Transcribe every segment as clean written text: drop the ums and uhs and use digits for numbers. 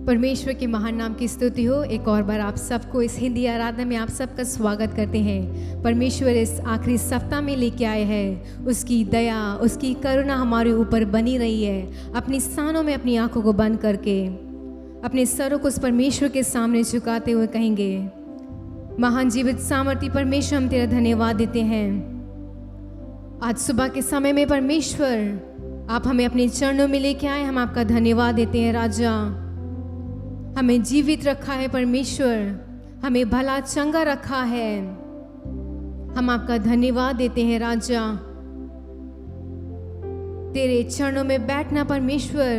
परमेश्वर के महान नाम की स्तुति हो। एक और बार आप सबको इस हिंदी आराधना में आप सबका स्वागत करते हैं। परमेश्वर इस आखिरी सप्ताह में लेके आए हैं। उसकी दया, उसकी करुणा हमारे ऊपर बनी रही है। अपनी स्थानों में अपनी आंखों को बंद करके अपने सरों को उस परमेश्वर के सामने झुकाते हुए कहेंगे, महान जीवित सामर्थी परमेश्वर, हम तेरा धन्यवाद देते हैं। आज सुबह के समय में परमेश्वर आप हमें अपने चरणों में लेके आए, हम आपका धन्यवाद देते हैं। राजा, हमें जीवित रखा है परमेश्वर, हमें भला चंगा रखा है, हम आपका धन्यवाद देते हैं। राजा, तेरे चरणों में बैठना परमेश्वर,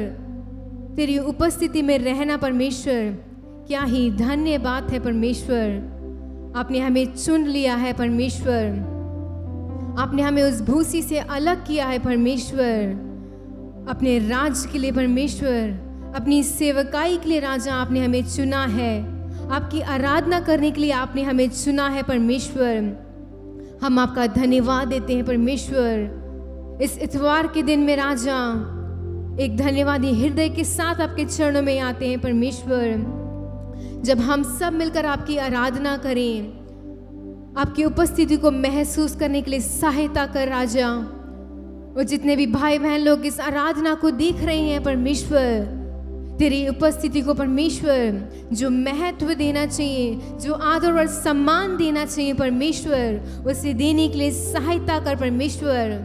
तेरी उपस्थिति में रहना परमेश्वर, क्या ही धन्य बात है परमेश्वर। आपने हमें चुन लिया है परमेश्वर, आपने हमें उस भूसी से अलग किया है परमेश्वर, अपने राज के लिए परमेश्वर, अपनी सेवकाई के लिए। राजा, आपने हमें चुना है, आपकी आराधना करने के लिए आपने हमें चुना है परमेश्वर। हम आपका धन्यवाद देते हैं परमेश्वर। इस इतवार के दिन में राजा, एक धन्यवादी हृदय के साथ आपके चरणों में आते हैं परमेश्वर। जब हम सब मिलकर आपकी आराधना करें, आपकी उपस्थिति को महसूस करने के लिए सहायता कर राजा। और जितने भी भाई बहन लोग इस आराधना को देख रहे हैं परमेश्वर, तेरी उपस्थिति को परमेश्वर जो महत्व देना चाहिए, जो आदर और सम्मान देना चाहिए परमेश्वर, उसे देने के लिए सहायता कर परमेश्वर।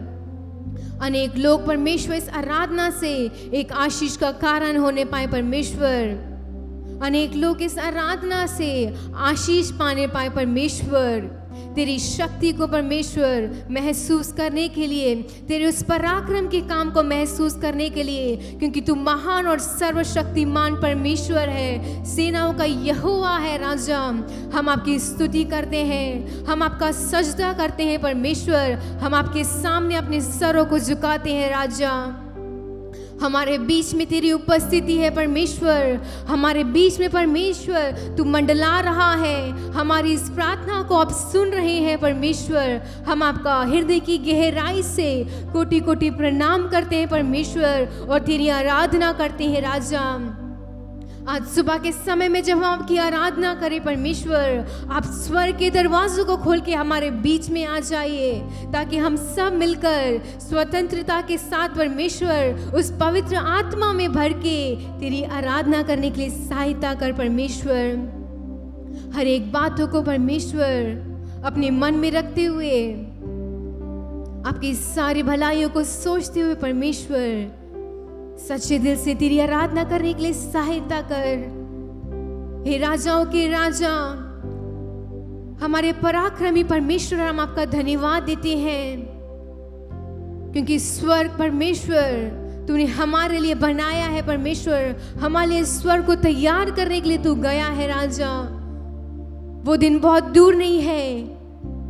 अनेक लोग परमेश्वर इस आराधना से एक आशीष का कारण होने पाए परमेश्वर। अनेक लोग इस आराधना से आशीष पाने पाए परमेश्वर। तेरी शक्ति को परमेश्वर महसूस करने के लिए, तेरे उस पराक्रम के काम को महसूस करने के लिए, क्योंकि तू महान और सर्वशक्तिमान परमेश्वर है, सेनाओं का यहोवा है। राजा, हम आपकी स्तुति करते हैं, हम आपका सजदा करते हैं परमेश्वर, हम आपके सामने अपने सरों को झुकाते हैं। राजा, हमारे बीच में तेरी उपस्थिति है परमेश्वर, हमारे बीच में परमेश्वर तू मंडला रहा है, हमारी इस प्रार्थना को आप सुन रहे हैं परमेश्वर। हम आपका हृदय की गहराई से कोटि कोटि प्रणाम करते हैं परमेश्वर और तेरी आराधना करते हैं। राजा, आज सुबह के समय में जब हम आपकी आराधना करें परमेश्वर, आप स्वर्ग के दरवाजों को खोल के हमारे बीच में आ जाइए, ताकि हम सब मिलकर स्वतंत्रता के साथ परमेश्वर उस पवित्र आत्मा में भर के तेरी आराधना करने के लिए सहायता कर परमेश्वर। हर एक बातों को परमेश्वर अपने मन में रखते हुए, आपकी सारी भलाइयों को सोचते हुए परमेश्वर सच्चे दिल से तेरी आराधना करने के लिए सहायता कर। हे राजाओं के राजा, हमारे पराक्रमी परमेश्वर, हम आपका धन्यवाद देते हैं, क्योंकि स्वर्ग परमेश्वर तूने हमारे लिए बनाया है परमेश्वर। हमारे लिए स्वर्ग को तैयार करने के लिए तू गया है। राजा, वो दिन बहुत दूर नहीं है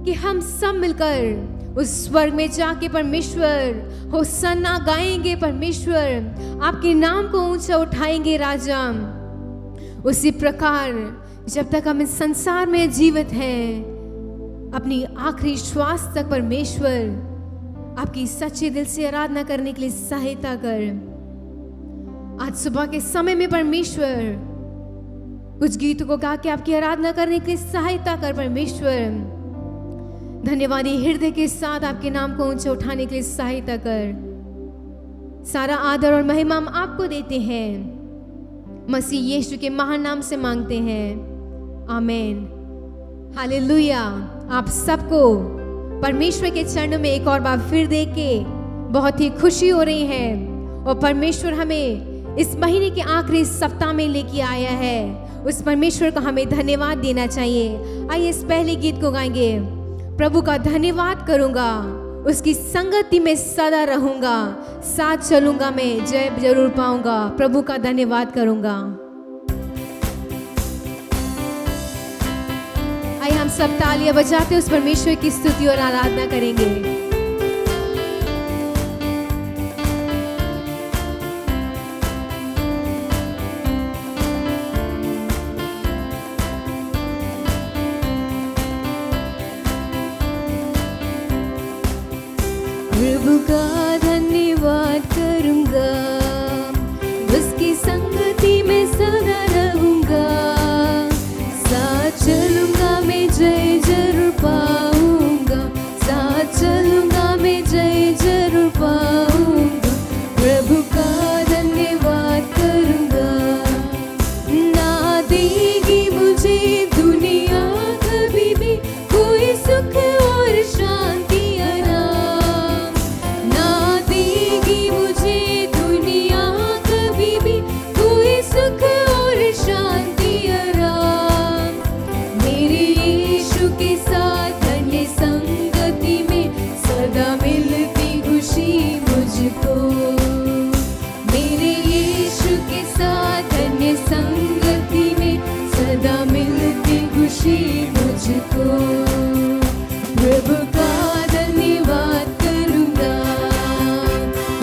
कि हम सब मिलकर उस स्वर्ग में जाके परमेश्वर होसन्ना गाएंगे परमेश्वर, आपके नाम को ऊंचा उठाएंगे। राजा, उसी प्रकार जब तक हम इस संसार में जीवित हैं, अपनी आखिरी श्वास तक परमेश्वर आपकी सच्चे दिल से आराधना करने के लिए सहायता कर। आज सुबह के समय में परमेश्वर कुछ गीतों को गा के आपकी आराधना करने के लिए सहायता कर परमेश्वर। धन्यवादी हृदय के साथ आपके नाम को ऊंचा उठाने के लिए सहायता कर। सारा आदर और महिमा हम आपको देते हैं, मसीह यीशु के महान नाम से मांगते हैं, आमीन। हालेलुया। आप सबको परमेश्वर के चरणों में एक और बार फिर देख के बहुत ही खुशी हो रही है, और परमेश्वर हमें इस महीने के आखिरी सप्ताह में लेके आया है। उस परमेश्वर को हमें धन्यवाद देना चाहिए। आइए इस पहले गीत को गाएंगे। प्रभु का धन्यवाद करूंगा, उसकी संगति में सदा रहूंगा, साथ चलूंगा मैं, जय जरूर पाऊंगा। प्रभु का धन्यवाद करूंगा। आइए हम सब तालियां बजाते उस परमेश्वर की स्तुति और आराधना करेंगे। प्रभु का धन्यवाद करूंगा, उसकी संगति में सदा मुझको। प्रभु का धन्यवाद करूंगा,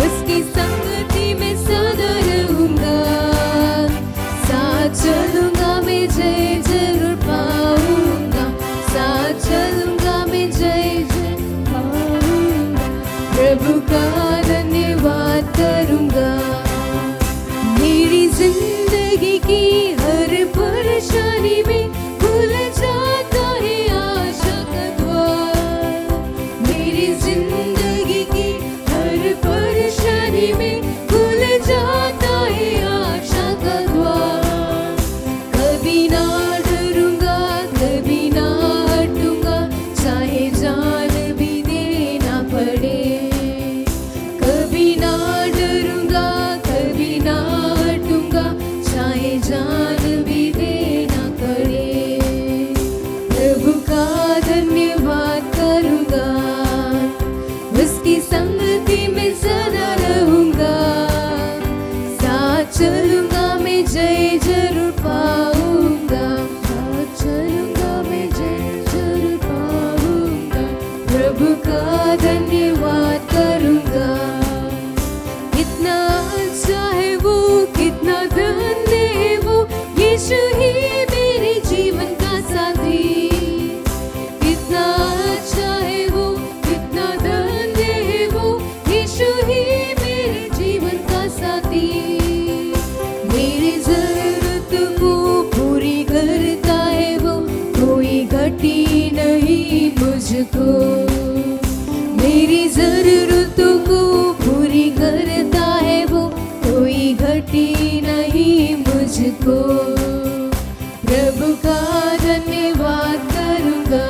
उसकी संगति में सदा रहूंगा। साथ चलूंगा मैं जय जरूर पाऊंगा, साथ चलूंगा मैं जय जरूर पाऊंगा। प्रभु का धन्यवाद करूंगा। मेरी जिंदगी की हर परेशानी में खुल जाता है आशा का द्वार। मेरी जिंदगी की हर परेशानी में खुल जाता है आशा का द्वार। कभी ना डरूंगा, कभी ना हटूंगा, चाहे जान भी देना पड़े। कभी ना डरूंगा, कभी ना हटूंगा, चाहे जान भी देना पड़े। प्रभु का धन्यवाद करूंगा, उसकी संगति में सदा रहूंगा। साथ चलूंगा मैं जय जरूर पाऊंगा, साथ चलूंगा मैं जय जरूर पाऊंगा। प्रभु का धन्यवाद करूंगा। कितना अच्छा है वो, कितना धन्य है वो, यीशु ही मेरे जीवन का साथी। कितना अच्छा है वो, कितना धन्य है वो, यीशु ही मेरे जीवन का साथी। मेरी जरूरत को पूरी करता है वो, कोई घटी नहीं मुझको। मेरी जरूरतों को पूरी करता है वो, कोई घटी नहीं मुझको। प्रभु का धन्यवाद करूंगा,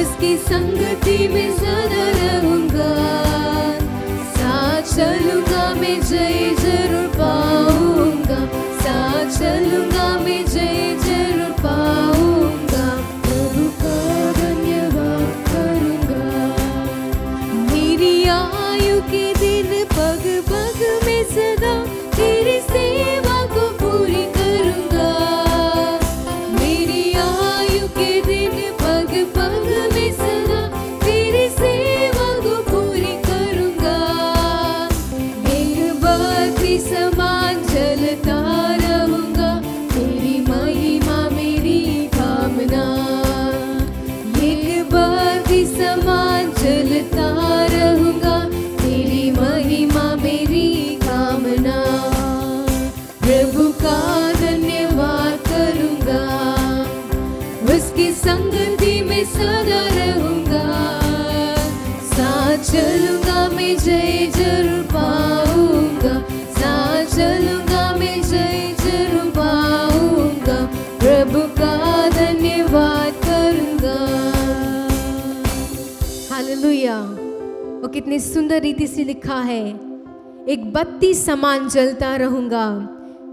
उसकी संगति में सदा रहूंगा। साथ चलूंगा मैं जय जरूर पाऊंगा, साथ चलूंगा मैं जय जरूर पाऊंगा। प्रभु का धन्यवाद करूंगा। मेरी आयु के दिन पग पग में सदा तेरी सेवा को पूरी करूंगा। मेरी आयु के दिन पग पग में सदा तेरी सेवा को पूरी करूंगा। एक बत्ती समान जलता रहूंगा, तेरी महिमा मेरी कामना। एक बत्ती समान जलता रहूंगा, तेरी महिमा मेरी कामना। प्रभु का धन्यवाद करूंगा, उसकी संगति में सदा रहूंगा। साथ चलूंगा मैं जय जरूर पाऊंगा, साथ चलूंगा मैं जय जरूर पाऊंगा। प्रभु का धन्यवाद करूंगा। हालेलुया। वो कितनी सुंदर रीति से लिखा है, एक बत्ती समान जलता रहूंगा,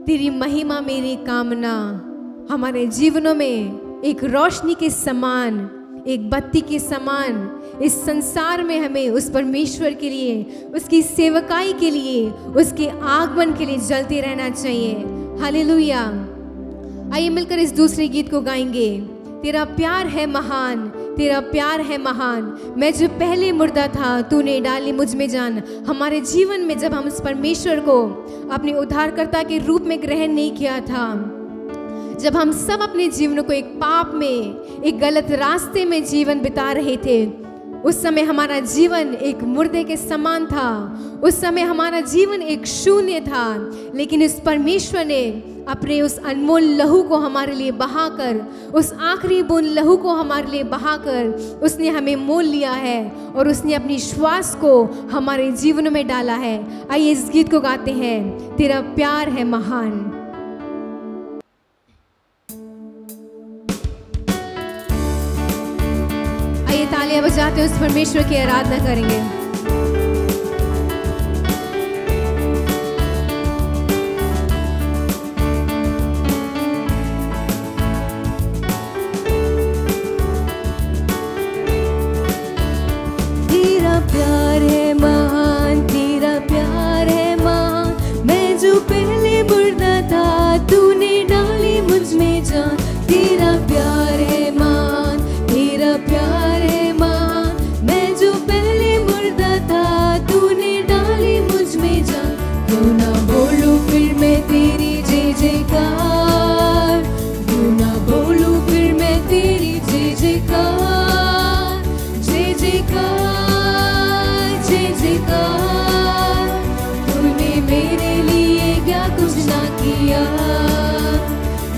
तेरी महिमा मेरी कामना। हमारे जीवनों में एक रोशनी के समान, एक बत्ती के समान इस संसार में हमें उस परमेश्वर के लिए, उसकी सेवकाई के लिए, उसके आगमन के लिए जलते रहना चाहिए। हालेलुया। आइए मिलकर इस दूसरे गीत को गाएंगे। तेरा प्यार है महान, तेरा प्यार है महान, मैं जो पहले मुर्दा था तूने डाली मुझ में जान। हमारे जीवन में जब हम उस परमेश्वर को अपने उद्धारकर्ता के रूप में ग्रहण नहीं किया था, जब हम सब अपने जीवन को एक पाप में, एक गलत रास्ते में जीवन बिता रहे थे, उस समय हमारा जीवन एक मुर्दे के समान था। उस समय हमारा जीवन एक शून्य था, लेकिन इस परमेश्वर ने अपने उस अनमोल लहू को हमारे लिए बहाकर, उस आखिरी बूंद लहू को हमारे लिए बहाकर उसने हमें मोल लिया है और उसने अपनी श्वास को हमारे जीवन में डाला है। आइए इस गीत को गाते हैं, तेरा प्यार है महान। आइए तालियां बजाते उस परमेश्वर की आराधना करेंगे। प्यार है महान, तेरा प्यार है महान, मैं जो पहले मुर्दा था तूने डाली मुझ में जान। तेरा प्यार है महान, जयकार, तूने मेरे लिए क्या कुछ ना किया।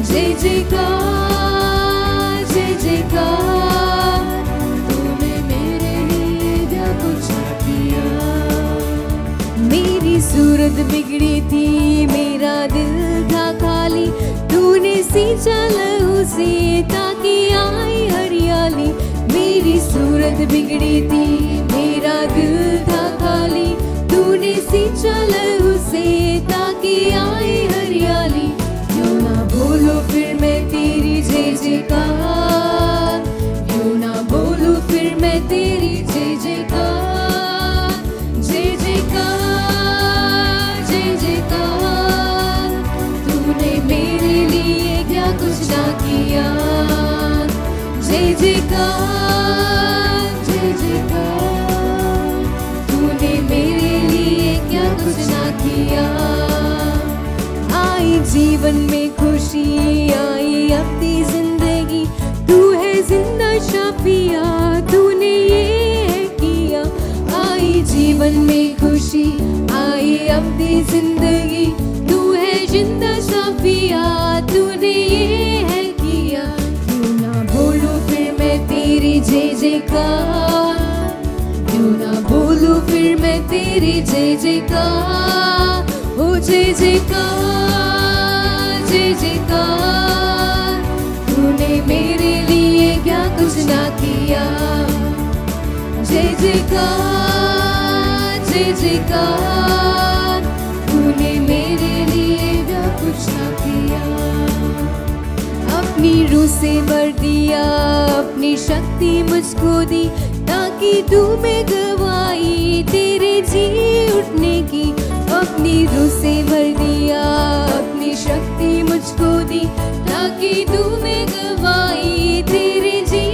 जय जयकार, जय जयकार, तूने मेरे लिए क्या कुछ ना किया। मेरी सूरत बिगड़ी थी, मेरा दिल था खाली, तूने सींचा लहू से ताकि आई हरियाली। मेरी सूरत बिगड़ी थी, मेरा दिल था खाली, तूने सींचा लहू से ताकि आई हरियाली। क्यों ना बोलो फिर मैं तेरी जय जयकार, क्यों ना बोलो फिर मैं तेरी जय जयकार। जय जयकार, जय जयकार, तूने मेरे लिए क्या कुछ ना किया। जय जयकार, जय जयकार, तूने मेरे लिए क्या कुछ ना किया। आई जीवन में खुशी, आई अपनी जिंदगी, तू है जिंदा शाफिया, तूने ये है किया। आई जीवन में खुशी, आई अपनी जिंदगी, तू है जिंदा शाफिया, तूने ये है किया। क्यों ना बोलूं फिर मैं तेरी जय जयकार, क्यों ना बोलूं फिर मैं तेरी जय जयकार। ओ जय जयकार, जय जयकार, तूने मेरे लिए क्या कुछ ना किया। जय जयकार, जय जयकार, तूने मेरे लिए क्या कुछ ना किया। अपनी रूह से भर दिया, अपनी शक्ति मुझको दी, ताकि तू में गवाही तेरे जी उठने की। अपनी रूह से भर दिया, अपनी शक्ति मुझको दी, ताकि तू में गवाही तेरे जी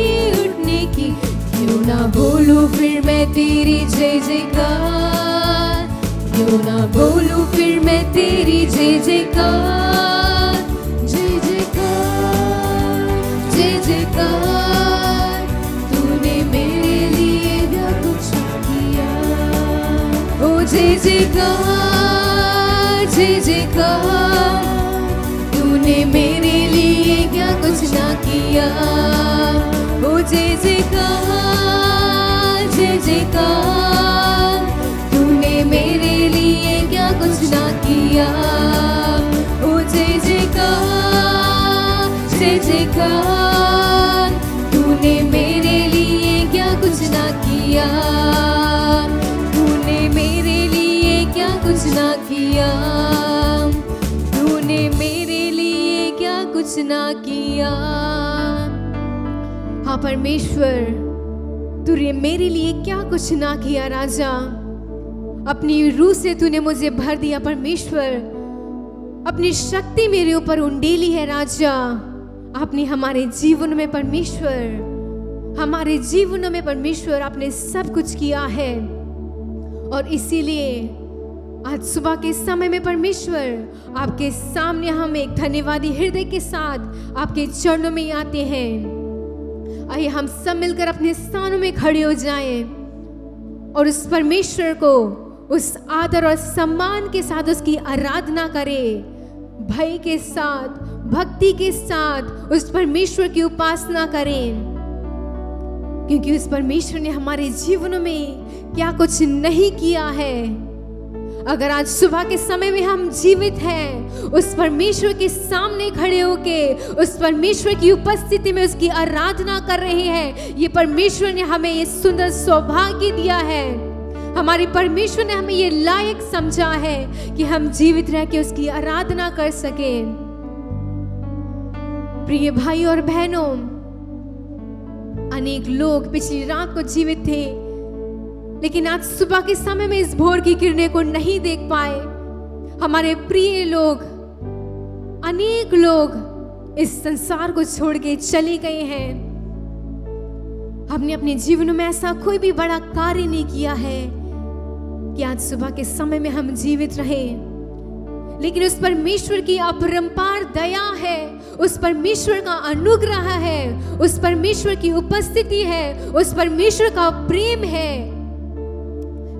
उठने की। क्यों ना बोलूं फिर मैं तेरी जय जयकार, क्यों ना बोलूं फिर मैं तेरी जय जयकार। जय जयकार, जय जयकार, तूने मेरे लिए क्या कुछ किया। ओ जय जयकार, जय जयकार, तूने मेरे लिए क्या कुछ ना किया। ओ जय जयकार, जय जयकार, तूने मेरे लिए क्या कुछ ना किया। ओ जय जयकार, जय जयकार, तूने मेरे लिए क्या कुछ ना किया। तूने मेरे लिए क्या कुछ ना किया, तूने मेरे लिए क्या कुछ ना किया। हाँ परमेश्वर, तूने मेरे लिए क्या कुछ ना किया राजा। अपनी रूह से तूने मुझे भर दिया परमेश्वर, अपनी शक्ति मेरे ऊपर उंडेली है राजा। आपने हमारे जीवन में परमेश्वर, हमारे जीवनों में परमेश्वर आपने सब कुछ किया है। और इसीलिए आज सुबह के समय में परमेश्वर आपके सामने हम एक धन्यवादी हृदय के साथ आपके चरणों में आते हैं। आइए हम सब मिलकर अपने स्थानों में खड़े हो जाएं और उस परमेश्वर को उस आदर और सम्मान के साथ उसकी आराधना करें, भय के साथ, भक्ति के साथ उस परमेश्वर की उपासना करें, क्योंकि उस परमेश्वर ने हमारे जीवनों में क्या कुछ नहीं किया है। अगर आज सुबह के समय में हम जीवित हैं, उस परमेश्वर के सामने खड़े होके उस परमेश्वर की उपस्थिति में उसकी आराधना कर रहे हैं, ये परमेश्वर ने हमें ये सुंदर सौभाग्य दिया है। हमारे परमेश्वर ने हमें ये लायक समझा है कि हम जीवित रह के उसकी आराधना कर सके। प्रिय भाई और बहनों, अनेक लोग पिछली रात को जीवित थे, लेकिन आज सुबह के समय में इस भोर की किरणें को नहीं देख पाए। हमारे प्रिय लोग, अनेक लोग इस संसार को छोड़ के चले गए हैं। हमने अपने जीवन में ऐसा कोई भी बड़ा कार्य नहीं किया है कि आज सुबह के समय में हम जीवित रहे, लेकिन उस परमेश्वर की अपरंपार दया है, उस परमेश्वर का अनुग्रह है, उस परमेश्वर की उपस्थिति है, उस परमेश्वर का प्रेम है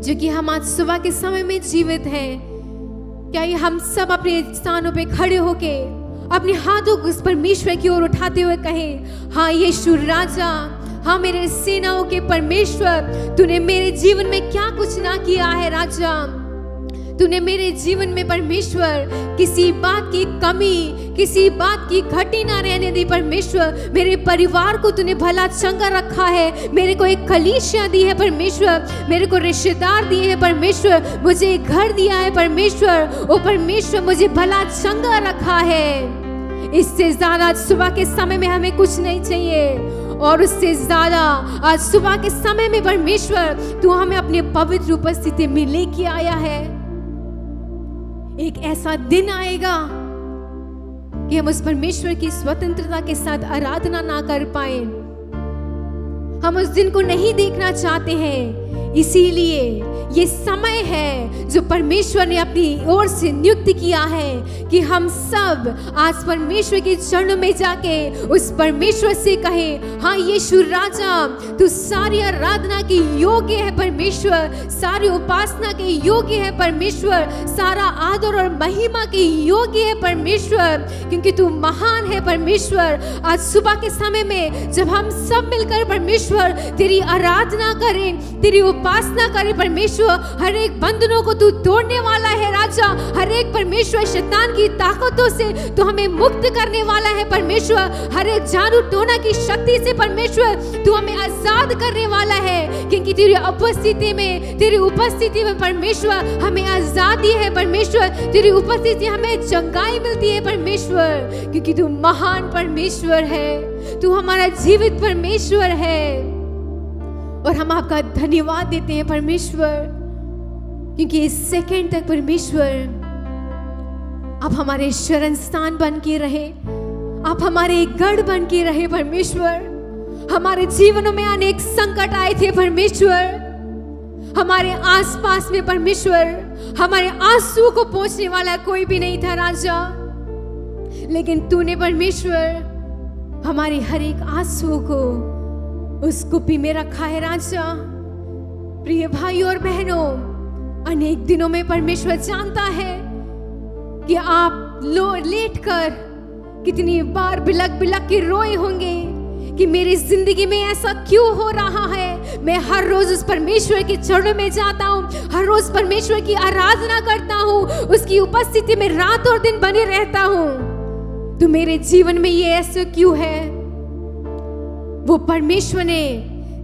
जो कि हम आज सुबह के समय में जीवित हैं, क्या ये हम सब अपने स्थानों पे खड़े होके अपने हाथों को उस परमेश्वर की ओर उठाते हुए कहें, हाँ यीशु राजा, हाँ मेरे सेनाओं के परमेश्वर, तूने मेरे जीवन में क्या कुछ ना किया है राजा। तूने मेरे जीवन में परमेश्वर किसी बात की कमी, किसी बात की घटी ना रहने दी परमेश्वर। मेरे परिवार को तूने भला चंगा रखा है, मेरे को एक कलीसिया दी है परमेश्वर, मेरे को रिश्तेदार दिए हैं परमेश्वर, मुझे एक घर दिया है परमेश्वर। ओ परमेश्वर, मुझे भला चंगा रखा है। इससे ज्यादा आज सुबह के समय में हमें कुछ नहीं चाहिए, और उससे ज्यादा आज सुबह के समय में परमेश्वर तू हमें अपने पवित्र उपस्थिति में लेके आया है। एक ऐसा दिन आएगा कि हम उस परमेश्वर की स्वतंत्रता के साथ आराधना ना कर पाए। हम उस दिन को नहीं देखना चाहते हैं, इसीलिए ये समय है जो परमेश्वर ने अपनी ओर से नियुक्त किया है कि हम सब आज परमेश्वर के चरणों में जाके उस परमेश्वर से कहें, हाँ यीशु राजा, तू सारी आराधना के योग्य है परमेश्वर, सारी उपासना के योग्य है परमेश्वर, सारा आदर और महिमा के योग्य है परमेश्वर, क्योंकि तू महान है परमेश्वर। आज सुबह के समय में जब हम सब मिलकर परमेश्वर तेरी आराधना करें, तेरी उपासना करें परमेश्वर, हर एक बंधनों को तू तोड़ने वाला है राजा, हर एक परमेश्वर शैतान की ताकतों से तू हमें मुक्त करने वाला है परमेश्वर, हर एक जादू टोना की शक्ति से परमेश्वर तू हमें आजाद करने वाला है, क्योंकि तेरी उपस्थिति में परमेश्वर हमें आजादी है परमेश्वर, तेरी उपस्थिति हमें चंगाई मिलती है परमेश्वर, क्योंकि तू महान परमेश्वर है, तू हमारा जीवित परमेश्वर है। और हम आपका धन्यवाद देते हैं परमेश्वर, क्योंकि इस सेकंड तक परमेश्वर आप हमारे शरण स्थान बन के रहे, आप हमारे गढ़ बन के रहे परमेश्वर। हमारे जीवनों में अनेक संकट आए थे परमेश्वर, हमारे आसपास में परमेश्वर हमारे आंसू को पोंछने वाला कोई भी नहीं था राजा, लेकिन तूने परमेश्वर हमारे हर एक आंसू को उस कुप्पी में रखा है राजा। प्रिय भाइयों और बहनों, अनेक दिनों में परमेश्वर जानता है कि आप लेट कर कितनी बार बिलक बिलक के रोए होंगे कि मेरी जिंदगी में ऐसा क्यों हो रहा है। मैं हर रोज उस परमेश्वर के चरणों में जाता हूँ, हर रोज परमेश्वर की आराधना करता हूँ, उसकी उपस्थिति में रात और दिन बने रहता हूँ, तो मेरे जीवन में ये ऐसा क्यों है। वो परमेश्वर ने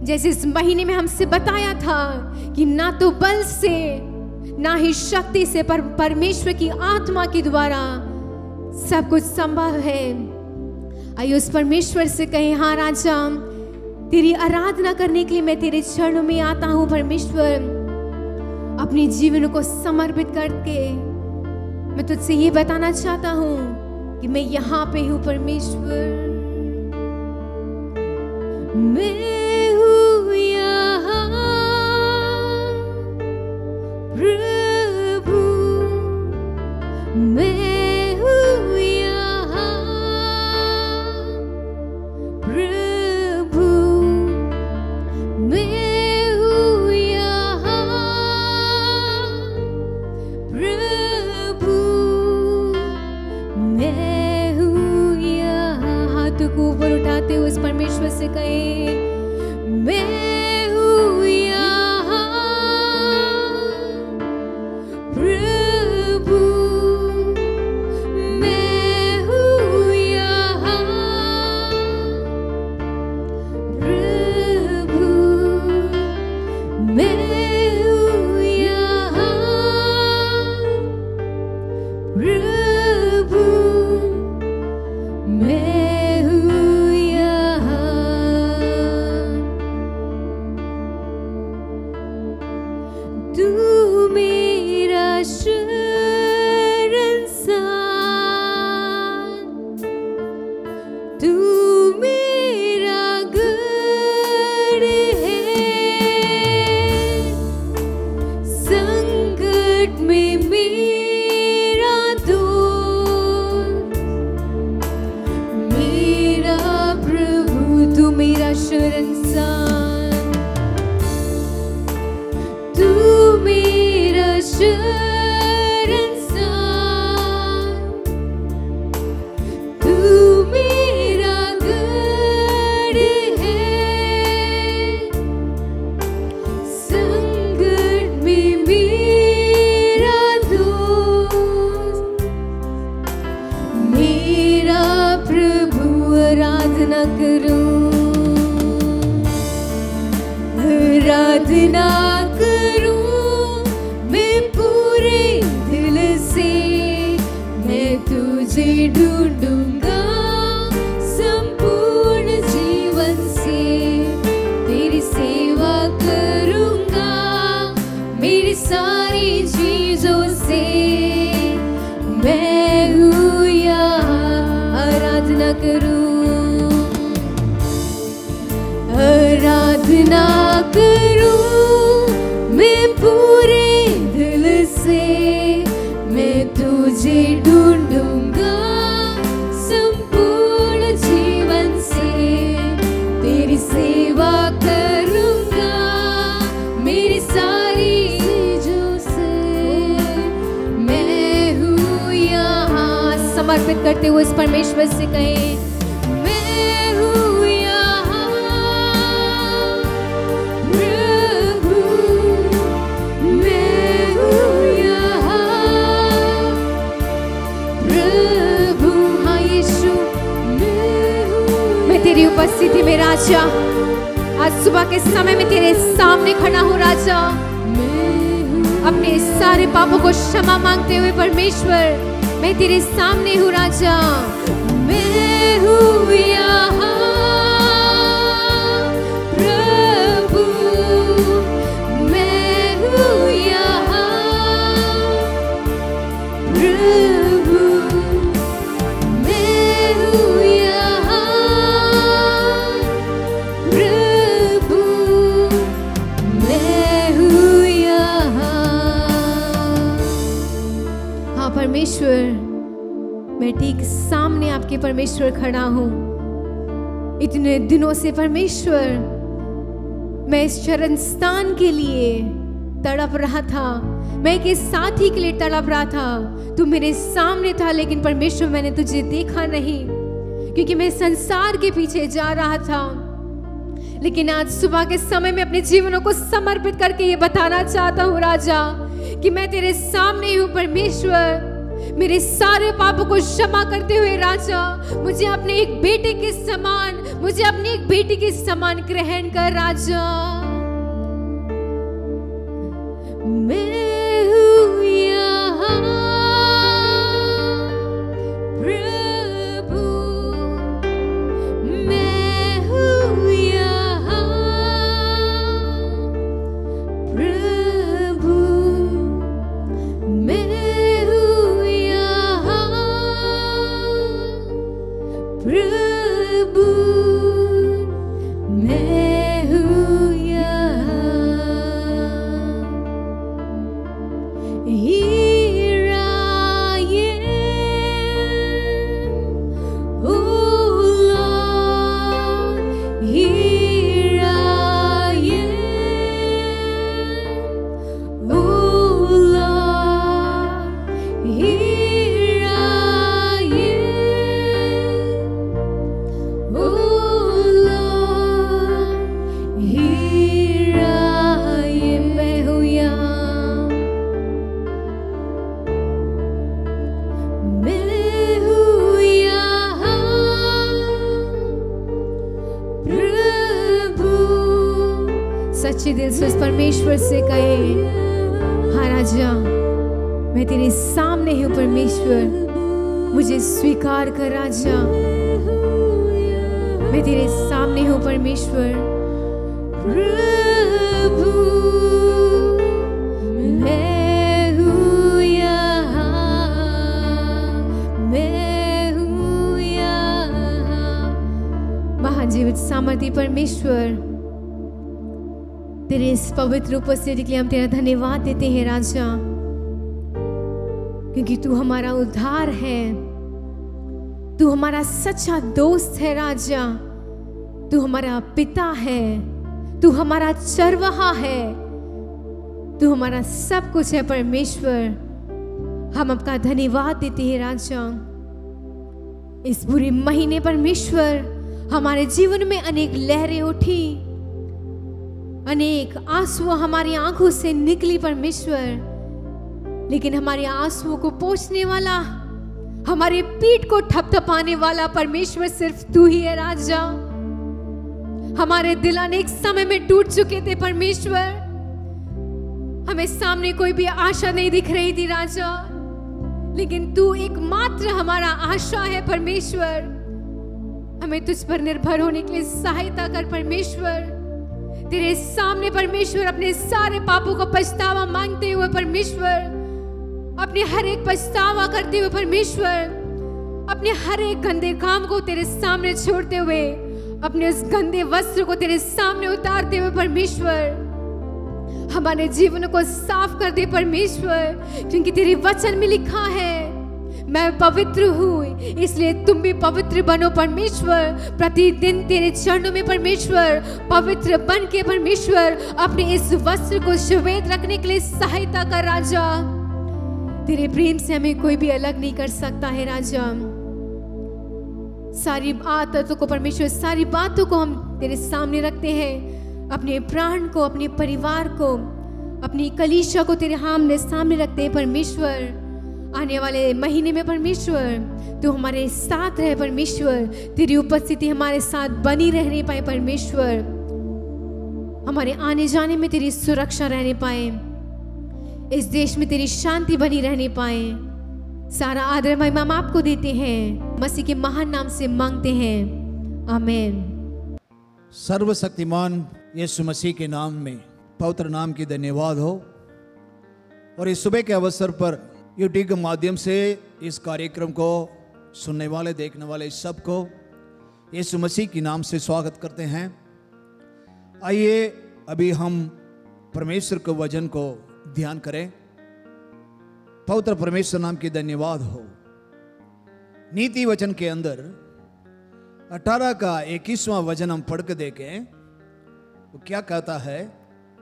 जैसे इस महीने में हमसे बताया था कि ना तो बल से ना ही शक्ति से, पर परमेश्वर की आत्मा के द्वारा सब कुछ संभव है। आइए उस परमेश्वर से कहें, हाँ राजा, तेरी आराधना करने के लिए मैं तेरे चरणों में आता हूँ परमेश्वर। अपने जीवन को समर्पित करके मैं तुझसे ये बताना चाहता हूँ कि मैं यहाँ पे हूँ परमेश्वर, मैं हूँ यहाँ प्रभु, मैं हूँ यहाँ प्रभु, मैं हूँ यहाँ प्रभु, मैं हूँ यहाँ। हाथों को ऊपर उठाते हुए उस परमेश्वर से कहे, मैं हूँ यहाँ तुझे ढूंढूंगा संपूर्ण जीवन से, तेरी सेवा करूंगा मेरी सारी चीजों से। मैं हूँ यहाँ आराधना करूं, आराधना करूं मैं पूरे दिल से। मैं तुझे ढूंढूंगा संपूर्ण जीवन से, तेरी सेवा करूंगा मेरी सारी चीजों से। मैं हूँ यहाँ, समर्पित करते हुए इस परमेश्वर से कहें, मैं हूँ यहाँ प्रभु, मैं हूँ यहाँ प्रभु। हाँ यीशु, मैं तेरी उपस्थिति में राजा आज सुबह के समय में तेरे सामने खड़ा हूँ राजा, अपने सारे पापों को क्षमा मांगते हुए परमेश्वर मैं तेरे सामने हूँ राजा। मैं हूँ यहाँ प्रभु, मैं हूँ यहाँ प्रभु, मैं हूँ यहाँ प्रभु, मैं हूँ यहाँ। हाँ परमेश्वर, मैं ठीक सामने आपके परमेश्वर खड़ा हूँ। इतने दिनों से परमेश्वर मैं इस चरण स्थान के लिए तड़प रहा था, मैं एक साथी के लिए तड़प रहा था। तू मेरे सामने था लेकिन परमेश्वर मैंने तुझे देखा नहीं, क्योंकि मैं संसार के पीछे जा रहा था। लेकिन आज सुबह के समय में अपने जीवनों को समर्पित करके ये बताना चाहता हूँ राजा कि मैं तेरे सामने हूँ परमेश्वर। मेरे सारे पापों को क्षमा करते हुए राजा मुझे अपने एक बेटे के समान, मुझे अपनी एक बेटी के समान ग्रहण कर राजा। मैं हूँ यहाँ प्रभु, मैं हूँ यहाँ प्रभु, मैं हूँ यहाँ प्रभु, मैं हूँ यहाँ। Here I am, oh Lord, here I am, oh Lord, here I am, oh Lord, here I am। मैं हूँ यहाँ, मैं हूँ यहाँ प्रभु। सच्चे दिल से उस परमेश्वर से कहे, हाँ राजा मैं तेरे सामने हूँ परमेश्वर, मुझे स्वीकार कर राजा। मैं तेरे सामने हूँ परमेश्वर। प्रभु, मैं हूँ यहाँ, मैं हूँ यहाँ। महाजीवित सामर्थी परमेश्वर, तेरे इस पवित्र उपस्थिति के लिए हम तेरा धन्यवाद देते हैं राजा, क्योंकि तू हमारा उद्धार है, तू हमारा सच्चा दोस्त है राजा, तू हमारा पिता है, तू हमारा चरवाहा है, तू हमारा सब कुछ है परमेश्वर। हम आपका धन्यवाद देते हैं राजा। इस पूरे महीने परमेश्वर हमारे जीवन में अनेक लहरें उठी, अनेक आंसू हमारी आंखों से निकली परमेश्वर, लेकिन हमारे आंसुओं को पोंछने वाला, हमारे पीठ को थपथपाने वाला परमेश्वर सिर्फ तू ही है राजा। हमारे दिल अनेक समय में टूट चुके थे परमेश्वर, हमें सामने कोई भी आशा नहीं दिख रही थी राजा, लेकिन तू एकमात्र हमारा आशा है परमेश्वर। हमें तुझ पर निर्भर होने के लिए सहायता कर परमेश्वर। तेरे सामने परमेश्वर अपने सारे पापों का पछतावा मांगते हुए परमेश्वर, अपने हर एक पछतावा करते हुए परमेश्वर, अपने हर एक गंदे काम को तेरे सामने छोड़ते हुए, अपने उस गंदे वस्त्र को तेरे सामने उतारते हुए परमेश्वर, हमारे जीवन को साफ कर दे परमेश्वर। क्योंकि तेरे वचन में लिखा है, मैं पवित्र हूँ इसलिए तुम भी पवित्र बनो परमेश्वर। प्रतिदिन तेरे चरणों में परमेश्वर पवित्र बन के परमेश्वर अपने इस वस्त्र को श्वेत रखने के लिए सहायता कर राजा। तेरे प्रेम से हमें कोई भी अलग नहीं कर सकता है राजा। सारी आदतों को परमेश्वर, सारी बातों को हम तेरे सामने रखते हैं। अपने प्राण को, अपने परिवार को, अपनी कलीसिया को तेरे सामने रखते हैं परमेश्वर। आने वाले महीने में परमेश्वर तू हमारे साथ रहे परमेश्वर। तेरी उपस्थिति हमारे साथ बनी रहने पाए परमेश्वर। हमारे आने जाने में तेरी सुरक्षा रहने पाए, इस देश में तेरी शांति बनी रहने पाए। सारा आदर महिमा हम आपको देते हैं, मसीह के महान नाम से मांगते हैं, आमीन। सर्वशक्तिमान यीशु मसीह के नाम में, पवित्र नाम की धन्यवाद हो। और इस सुबह के अवसर पर यूट्यूब के माध्यम से इस कार्यक्रम को सुनने वाले, देखने वाले सबको यीशु मसीह के नाम से स्वागत करते हैं। आइए अभी हम परमेश्वर के वचन को ध्यान करें। पवित्र परमेश्वर नाम की धन्यवाद हो। नीति वचन के अंदर 18 का 21वां वचन हम पढ़ के देखें, वो क्या कहता है?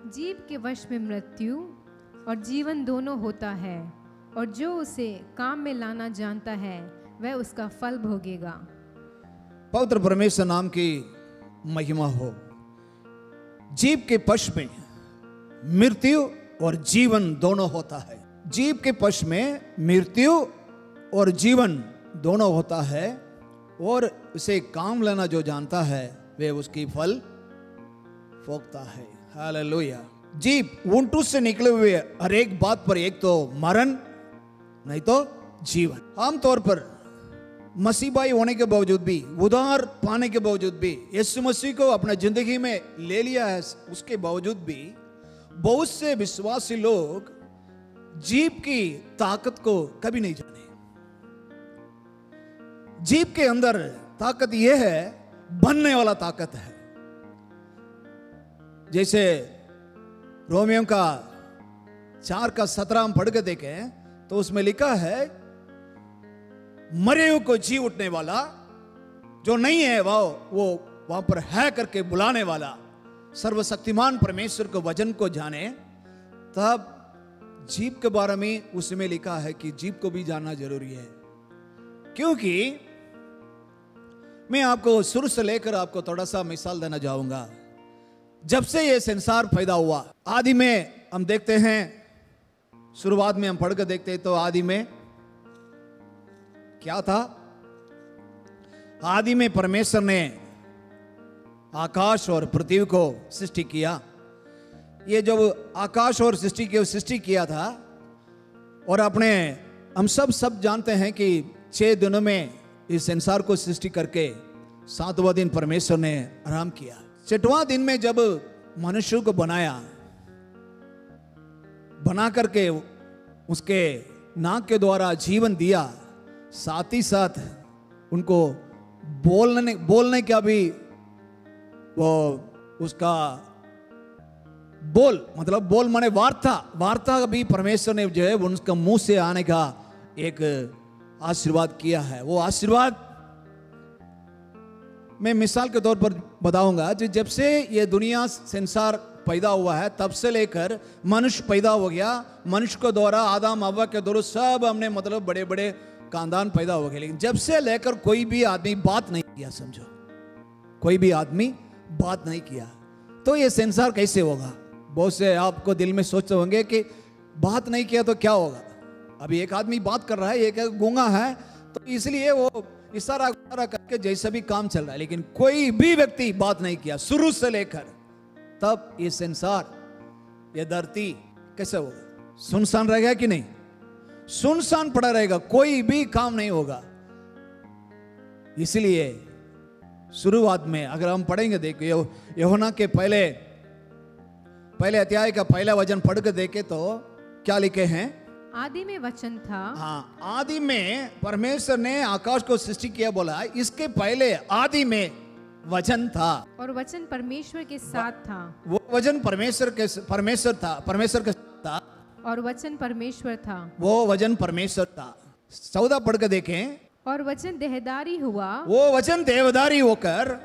जीव के वश में मृत्यु और जीवन दोनों होता है, और जो उसे काम में लाना जानता है वह उसका फल भोगेगा। पवित्र परमेश्वर नाम की महिमा हो। जीव के पक्ष में मृत्यु और जीवन दोनों होता है। जीव के पक्ष में मृत्यु और जीवन दोनों होता है, और उसे काम लेना जो जानता है वे उसकी फल भोगता है। हालेलुया। जीव ऊंटू से निकले हुए हर एक बात पर एक तो मरण, नहीं तो जीवन। आमतौर पर मसीह भाई होने के बावजूद भी, उद्धार पाने के बावजूद भी, यीशु मसीह को अपना जिंदगी में ले लिया है, उसके बावजूद भी बहुत से विश्वासी लोग जीव की ताकत को कभी नहीं जाने। जीव के अंदर ताकत यह है, बनने वाला ताकत है। जैसे रोमियो का 4 का 17 हम पढ़ के देखें तो उसमें लिखा है, मरे हुए को जी उठने वाला, जो नहीं है वो वहां पर है करके बुलाने वाला, सर्वशक्तिमान परमेश्वर के वचन को जाने। तब जीव के बारे में उसमें लिखा है कि जीव को भी जानना जरूरी है। क्योंकि मैं आपको शुरू से लेकर आपको थोड़ा सा मिसाल देना चाहूंगा। जब से ये संसार पैदा हुआ, आदि में हम देखते हैं, शुरुआत में हम पढ़ कर देखते हैं तो आदि में क्या था? आदि में परमेश्वर ने आकाश और पृथ्वी को सृष्टि किया। ये जब आकाश और सृष्टि किया था, और अपने हम सब जानते हैं कि 6 दिनों में इस संसार को सृष्टि करके 7वां दिन परमेश्वर ने आराम किया। 6वां दिन में जब मनुष्य को बना करके उसके नाक के द्वारा जीवन दिया, साथ ही साथ उनको बोलने का भी वो उसका बोल माने वार्ता भी परमेश्वर ने जो है उनका मुंह से आने का एक आशीर्वाद किया है। वो आशीर्वाद मैं मिसाल के तौर पर बताऊंगा। जब से ये दुनिया संसार पैदा हुआ है, तब से लेकर मनुष्य पैदा हो गया। मनुष्य के द्वारा आदम हव्वा के द्वारा सब हमने बड़े बड़े खानदान पैदा हो गए, लेकिन जब से लेकर कोई भी आदमी बात नहीं किया, समझो कोई भी आदमी बात नहीं किया, तो ये संसार कैसे होगा? बहुत से आपको दिल में सोचते होंगे कि बात नहीं किया तो क्या होगा। अभी एक आदमी बात कर रहा है, एक गूंगा है, तो इसलिए वो इशारा करके जैसा भी काम चल रहा है, लेकिन कोई भी व्यक्ति बात नहीं किया शुरू से लेकर, तब ये संसार, ये धरती कैसे होगा? सुनसान रहेगा कि नहीं? सुनसान पड़ा रहेगा, कोई भी काम नहीं होगा। इसलिए शुरुआत में अगर हम पढ़ेंगे, देखिए यूहन्ना के पहले अध्याय का पहला वचन पढ़ के देखे तो क्या लिखे हैं? आदि में वचन था। हाँ, आदि में परमेश्वर ने आकाश को सृष्टि किया, बोला इसके पहले आदि में वचन था और वचन परमेश्वर के साथ था। वो वचन परमेश्वर के साथ था और वचन परमेश्वर था। वो वचन परमेश्वर था। 14 पढ़ के देखें। और वचन देहधारी हुआ, वो वचन देवदारी होकर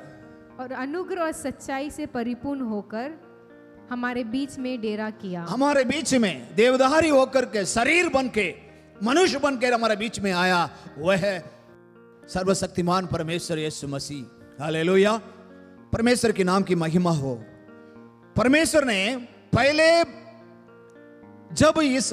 और अनुग्रह और सच्चाई से परिपूर्ण होकर हमारे बीच में डेरा किया। हमारे बीच में देवदारी होकर के शरीर बन के मनुष्य बन के हमारे बीच में आया, वह है सर्वशक्तिमान परमेश्वर यीशु मसीह। हालेलुया, परमेश्वर के नाम की महिमा हो। परमेश्वर ने पहले जब इस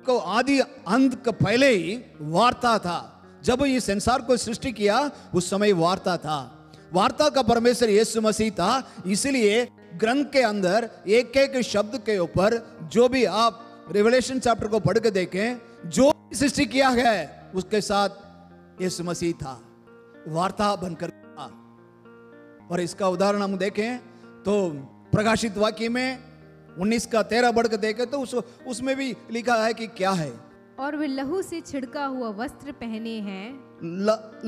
को आदि अंत का पहले ही वार्ता था, जब इस संसार को सृष्टि किया उस समय वार्ता था। वार्ता का परमेश्वर यीशु मसीह था। इसलिए ग्रंथ के अंदर एक एक शब्द के ऊपर जो भी आप रिवलेशन चैप्टर को पढ़ के देखें, जो सृष्टि किया गया है उसके साथ यीशु मसीह था, वार्ता बनकर था। और इसका उदाहरण हम देखें तो प्रकाशित वाक्य में 19 का 13 बढ़ के देखें तो उसमें भी लिखा है कि क्या है? और वे लहू से छिड़का हुआ वस्त्र पहने हैं।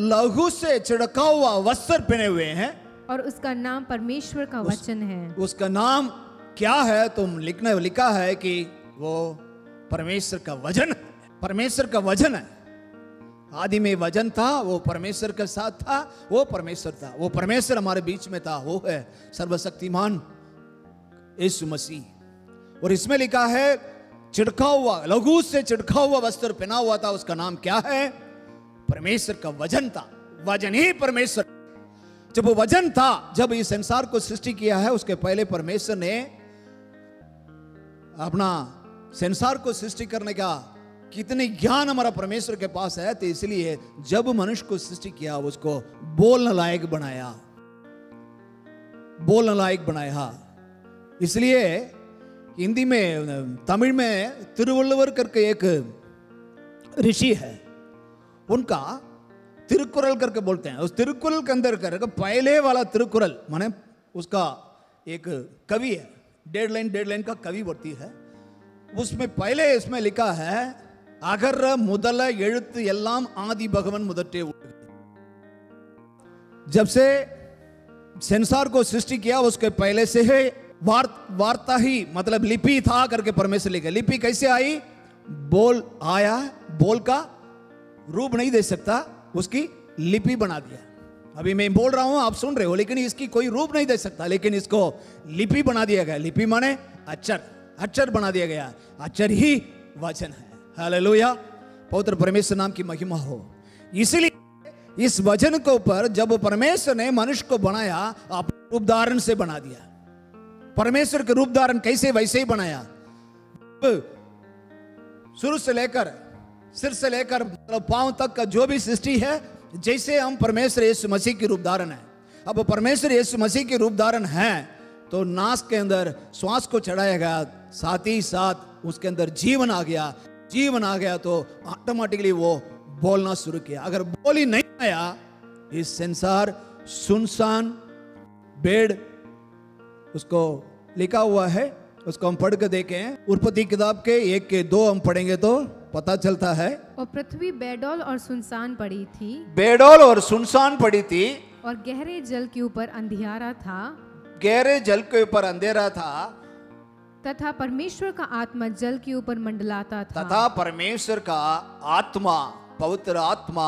लहू से छिड़का हुआ वस्त्र पहने हुए हैं। और उसका नाम परमेश्वर का वचन है। उसका नाम क्या है? तुम लिखा है कि वो परमेश्वर का वचन है। परमेश्वर का वचन है। आदि में वचन था, वो परमेश्वर के साथ था, वो परमेश्वर था, वो परमेश्वर हमारे बीच में था, वो है सर्वशक्तिमान यीशु मसीह। और इसमें लिखा है छिड़का हुआ, लहू से छिड़का हुआ वस्त्र पहना हुआ था, उसका नाम क्या है? परमेश्वर का वचन था। वचन ही परमेश्वर। जब वो वचन था, जब इस संसार को सृष्टि किया है, उसके पहले परमेश्वर ने अपना संसार को सृष्टि करने का कितने ज्ञान हमारा परमेश्वर के पास है, तो इसलिए जब मनुष्य को सृष्टि किया उसको बोलने लायक बनाया, बोलने लायक बनाया। इसलिए हिंदी में, तमिल में तिरुवल्लुवर करके एक ऋषि है, उनका तिरुकुरल करके बोलते हैं। उस तिरुकुरल के अंदर करके पहले वाला तिरुकुरल माने उसका एक कवि है, 1.5 लाइन का कवि बढ़ती है। उसमें पहले इसमें लिखा है अगर मुदल எழுத்து எல்லாம் आदि भगवान मुदटे। जब से संसार को सृष्टि किया उसके पहले से है वार्ता ही, मतलब लिपि था करके परमेश्वर लिखा। लिपि कैसे आई? बोल आया, बोल का रूप नहीं दे सकता, उसकी लिपि बना दिया। अभी मैं बोल रहा हूं, आप सुन रहे हो, लेकिन इसकी कोई रूप नहीं दे सकता, लेकिन इसको लिपि बना दिया गया। लिपि माने अक्षर, अक्षर बना दिया गया। अक्षर ही वचन है। हालेलुया, पवित्र परमेश्वर नाम की महिमा हो। इसलिए इस वचन के ऊपर जब परमेश्वर ने मनुष्य को बनाया, अपने रूप धारण से बना दिया। परमेश्वर के रूप धारण कैसे? वैसे ही बनाया। शुरू से लेकर सिर से लेकर मतलब पांव तक का जो भी सृष्टि है, जैसे हम परमेश्वर यीशु मसीह की रूप धारण है। अब परमेश्वर यीशु मसीह की रूप धारण है तो नाक के अंदर श्वास को चढ़ाया गया, साथ ही साथ उसके अंदर जीवन आ गया। जीवन आ गया तो ऑटोमेटिकली वो बोलना शुरू किया। अगर बोल ही नहीं आया, इस संसार सुनसान बेड, उसको लिखा हुआ है, उसको हम पढ़ के देखें। उत्पत्ति किताब के 1 के 2 हम पढ़ेंगे तो पता चलता है। और पृथ्वी बेडौल और सुनसान पड़ी थी। बेडौल और सुनसान पड़ी थी। और गहरे जल के ऊपर अंधियारा था। गहरे जल के ऊपर अंधेरा था। तथा परमेश्वर का आत्मा जल के ऊपर मंडलाता था। तथा परमेश्वर का आत्मा, पवित्र आत्मा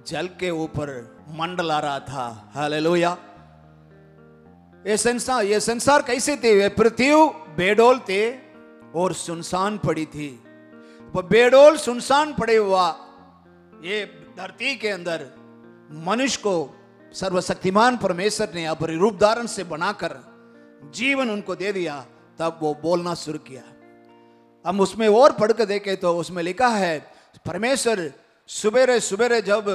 जल के ऊपर मंडला रहा था। हालेलुया। ये संसार कैसे थे? पृथ्वी बेडौल थे और सुनसान पड़ी थी। बेडौल सुनसान पड़े हुआ ये धरती के अंदर मनुष्य को सर्वशक्तिमान परमेश्वर ने अपने रूप धारण से बनाकर जीवन उनको दे दिया। तब वो बोलना शुरू किया। हम उसमें और पढ़ के देखे तो उसमें लिखा है परमेश्वर सुबेरे सुबेरे जब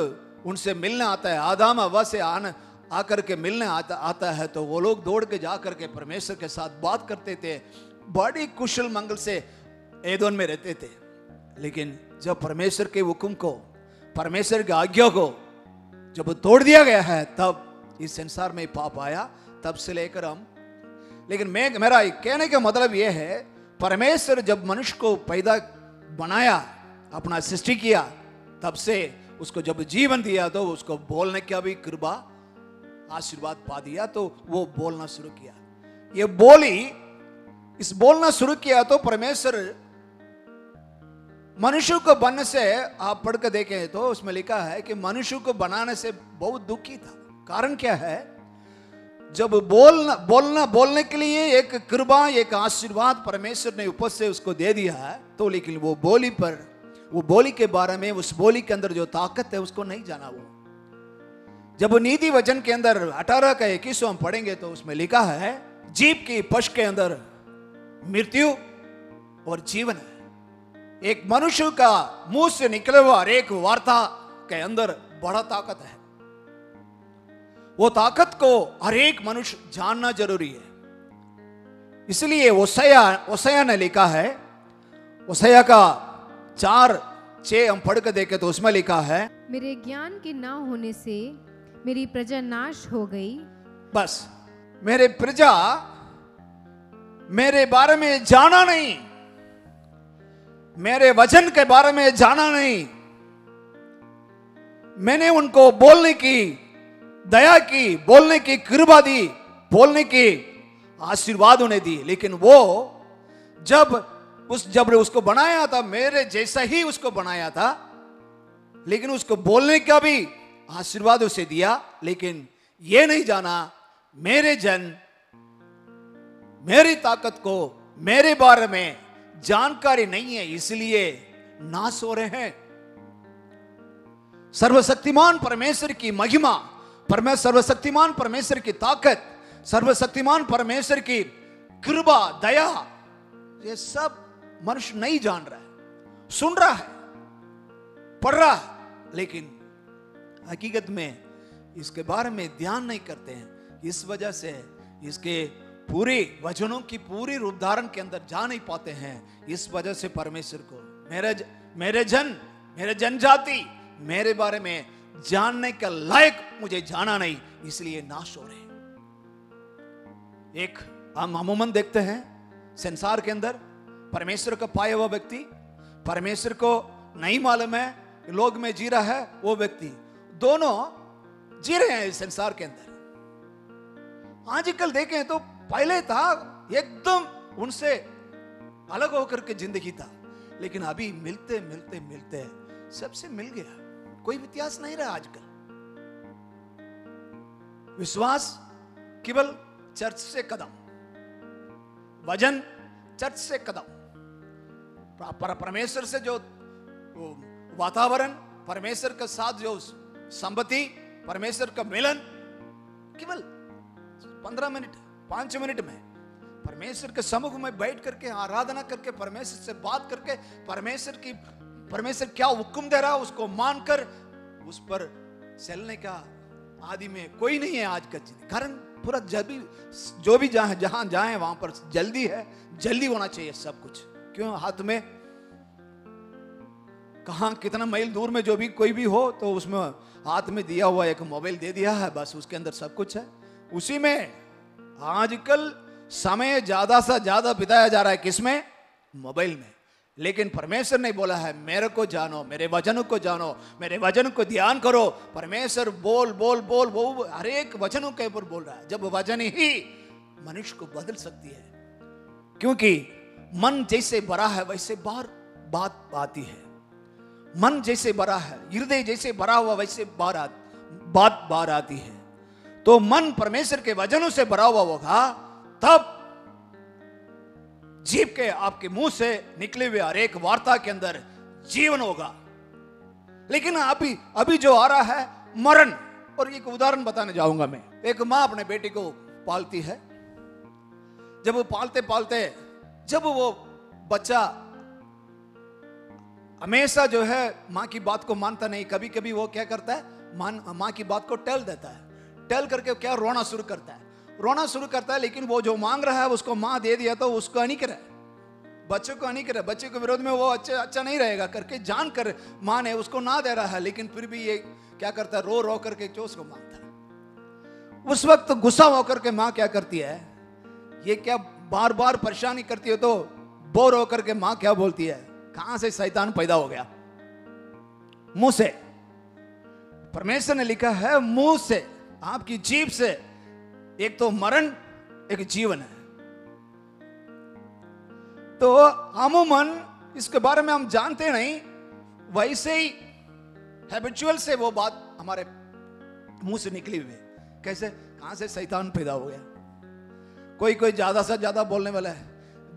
उनसे मिलने आता है, आदम हव्वा से आकर के मिलने आता है, तो वो लोग दौड़ के जाकर के परमेश्वर के साथ बात करते थे। बड़ी कुशल मंगल से एदोन में रहते थे। लेकिन जब परमेश्वर के हुक्म को, परमेश्वर की आज्ञा को जब तोड़ दिया गया है, तब इस संसार में पाप आया। तब से लेकर हम, लेकिन मेरा कहने का मतलब यह है, परमेश्वर जब मनुष्य को पैदा बनाया, अपना सृष्टि किया, तब से उसको जब जीवन दिया तो उसको बोलने का भी कृपा, आशीर्वाद पा दिया, तो वो बोलना शुरू किया। ये इस बोलना शुरू किया तो परमेश्वर मनुष्य को बनने से, आप पढ़ कर देखें तो उसमें लिखा है कि मनुष्य को बनाने से बहुत दुखी था। कारण क्या है? जब बोलने के लिए एक कृपा, एक आशीर्वाद परमेश्वर ने ऊपर से उसको दे दिया है, तो लेकिन वो बोली के बारे में, उस बोली के अंदर जो ताकत है उसको नहीं जाना। वो जब नीति वचन के अंदर 18 का 21 हम पढ़ेंगे तो उसमें लिखा है, जीभ की पश के अंदर मृत्यु और जीवन है। एक मनुष्य का मुंह से निकले हुआ हर एक वार्ता के अंदर बड़ा ताकत है। वो ताकत को हर एक मनुष्य जानना जरूरी है। इसलिए ओसाया ने लिखा है, ओसाया का 4:6 हम पढ़ कर देखे तो उसमें लिखा है, मेरे ज्ञान के ना होने से मेरी प्रजा नाश हो गई। बस मेरे प्रजा मेरे बारे में जाना नहीं, मेरे वचन के बारे में जाना नहीं। मैंने उनको बोलने की दया की, बोलने की कृपा दी, बोलने की आशीर्वाद उन्हें दी, लेकिन वो जब उसको बनाया था, मेरे जैसा ही उसको बनाया था, लेकिन उसको बोलने का भी आशीर्वाद उसे दिया, लेकिन ये नहीं जाना मेरे जन मेरी ताकत को, मेरे बारे में जानकारी नहीं है, इसलिए नाश हो रहे हैं। सर्वशक्तिमान परमेश्वर की महिमा, सर्वशक्तिमान परमेश्वर की ताकत, सर्वशक्तिमान परमेश्वर की कृपा, दया, ये सब मनुष्य नहीं जान रहा है। सुन रहा है, पढ़ रहा है, लेकिन हकीकत में इसके बारे में ध्यान नहीं करते हैं। इस वजह से इसके पूरे वचनों की पूरी रूप धारण के अंदर जा नहीं पाते हैं। इस वजह से परमेश्वर को मेरे जनजाति मेरे बारे में जानने का लायक मुझे जाना नहीं, इसलिए नाश हो रहे हैं। एक हम अमूमन देखते हैं संसार के अंदर, परमेश्वर का पाया हुआ व्यक्ति, परमेश्वर को नहीं मालूम है, लोग में जी रहा है वो व्यक्ति, दोनों जी रहे हैं इस संसार के अंदर। आजकल देखें तो पहले था एकदम उनसे अलग होकर के जिंदगी था, लेकिन अभी मिलते मिलते मिलते सबसे मिल गया, कोई व्यत्यास नहीं रहा। आजकल विश्वास केवल चर्च से कदम, वचन चर्च से कदम, परमेश्वर से जो वातावरण, परमेश्वर के साथ जो संपत्ति, परमेश्वर का मिलन, केवल 15 मिनट 5 मिनट में परमेश्वर के सम्मुख में बैठ करके आराधना करके, परमेश्वर से बात करके, परमेश्वर क्या हुक्म दे रहा उसको मानकर उस पर चलने का आदि में कोई नहीं है आज का। कारण पूरा जो भी जहां जाए वहां पर जल्दी है, जल्दी होना चाहिए सब कुछ। क्यों? हाथ में कहां कितना मील दूर में जो भी कोई भी हो तो उसमें हाथ में दिया हुआ एक मोबाइल दे दिया है, बस उसके अंदर सब कुछ है। उसी में आजकल समय ज्यादा से ज्यादा बिताया जा रहा है, किसमें? मोबाइल में। लेकिन परमेश्वर ने बोला है मेरे को जानो, मेरे वचन को जानो, मेरे वचन को ध्यान करो। परमेश्वर बोल बोल बोल वो हर एक वचनों के ऊपर बोल रहा है। जब वचन ही मनुष्य को बदल सकती है, क्योंकि मन जैसे भरा है वैसे बात आती है। मन जैसे भरा है, हृदय जैसे भरा हुआ वैसे बात बाहर आती है। तो मन परमेश्वर के वचनों से भरा हुआ होगा, तब जीभ के आपके मुंह से निकले हुए हर एक वार्ता के अंदर जीवन होगा। लेकिन अभी जो आ रहा है मरण। और एक उदाहरण बताने जाऊंगा मैं। एक मां अपने बेटी को पालती है, जब वो पालते पालते जब वो बच्चा हमेशा जो है मां की बात को मानता नहीं, कभी कभी वो क्या करता है, मां की बात को टल देता है। टल करके क्या रोना शुरू करता है। लेकिन वो जो मांग रहा है उसको मां दे दिया तो उसको नहीं करे। बच्चों को नहीं करे, बच्चे के विरोध में वो अच्छा नहीं रहेगा करके जानकर माँ ने उसको ना दे रहा है, लेकिन फिर भी ये क्या करता है, रो रो करके चोस को मारता है। उस वक्त गुस्सा होकर के माँ क्या करती है, ये क्या बार बार परेशानी करती है, तो बोर होकर के माँ क्या बोलती है, कहां से शैतान पैदा हो गया, मुंह से। परमेश्वर ने लिखा है मुंह से, आपकी जीभ से एक तो मरण एक जीवन है। तो अमूमन इसके बारे में हम जानते नहीं, वैसे ही हैबिचुअल से वो बात हमारे मुंह से निकली हुई है। कैसे, कहां से शैतान पैदा हो गया। कोई ज्यादा से ज्यादा बोलने वाला है,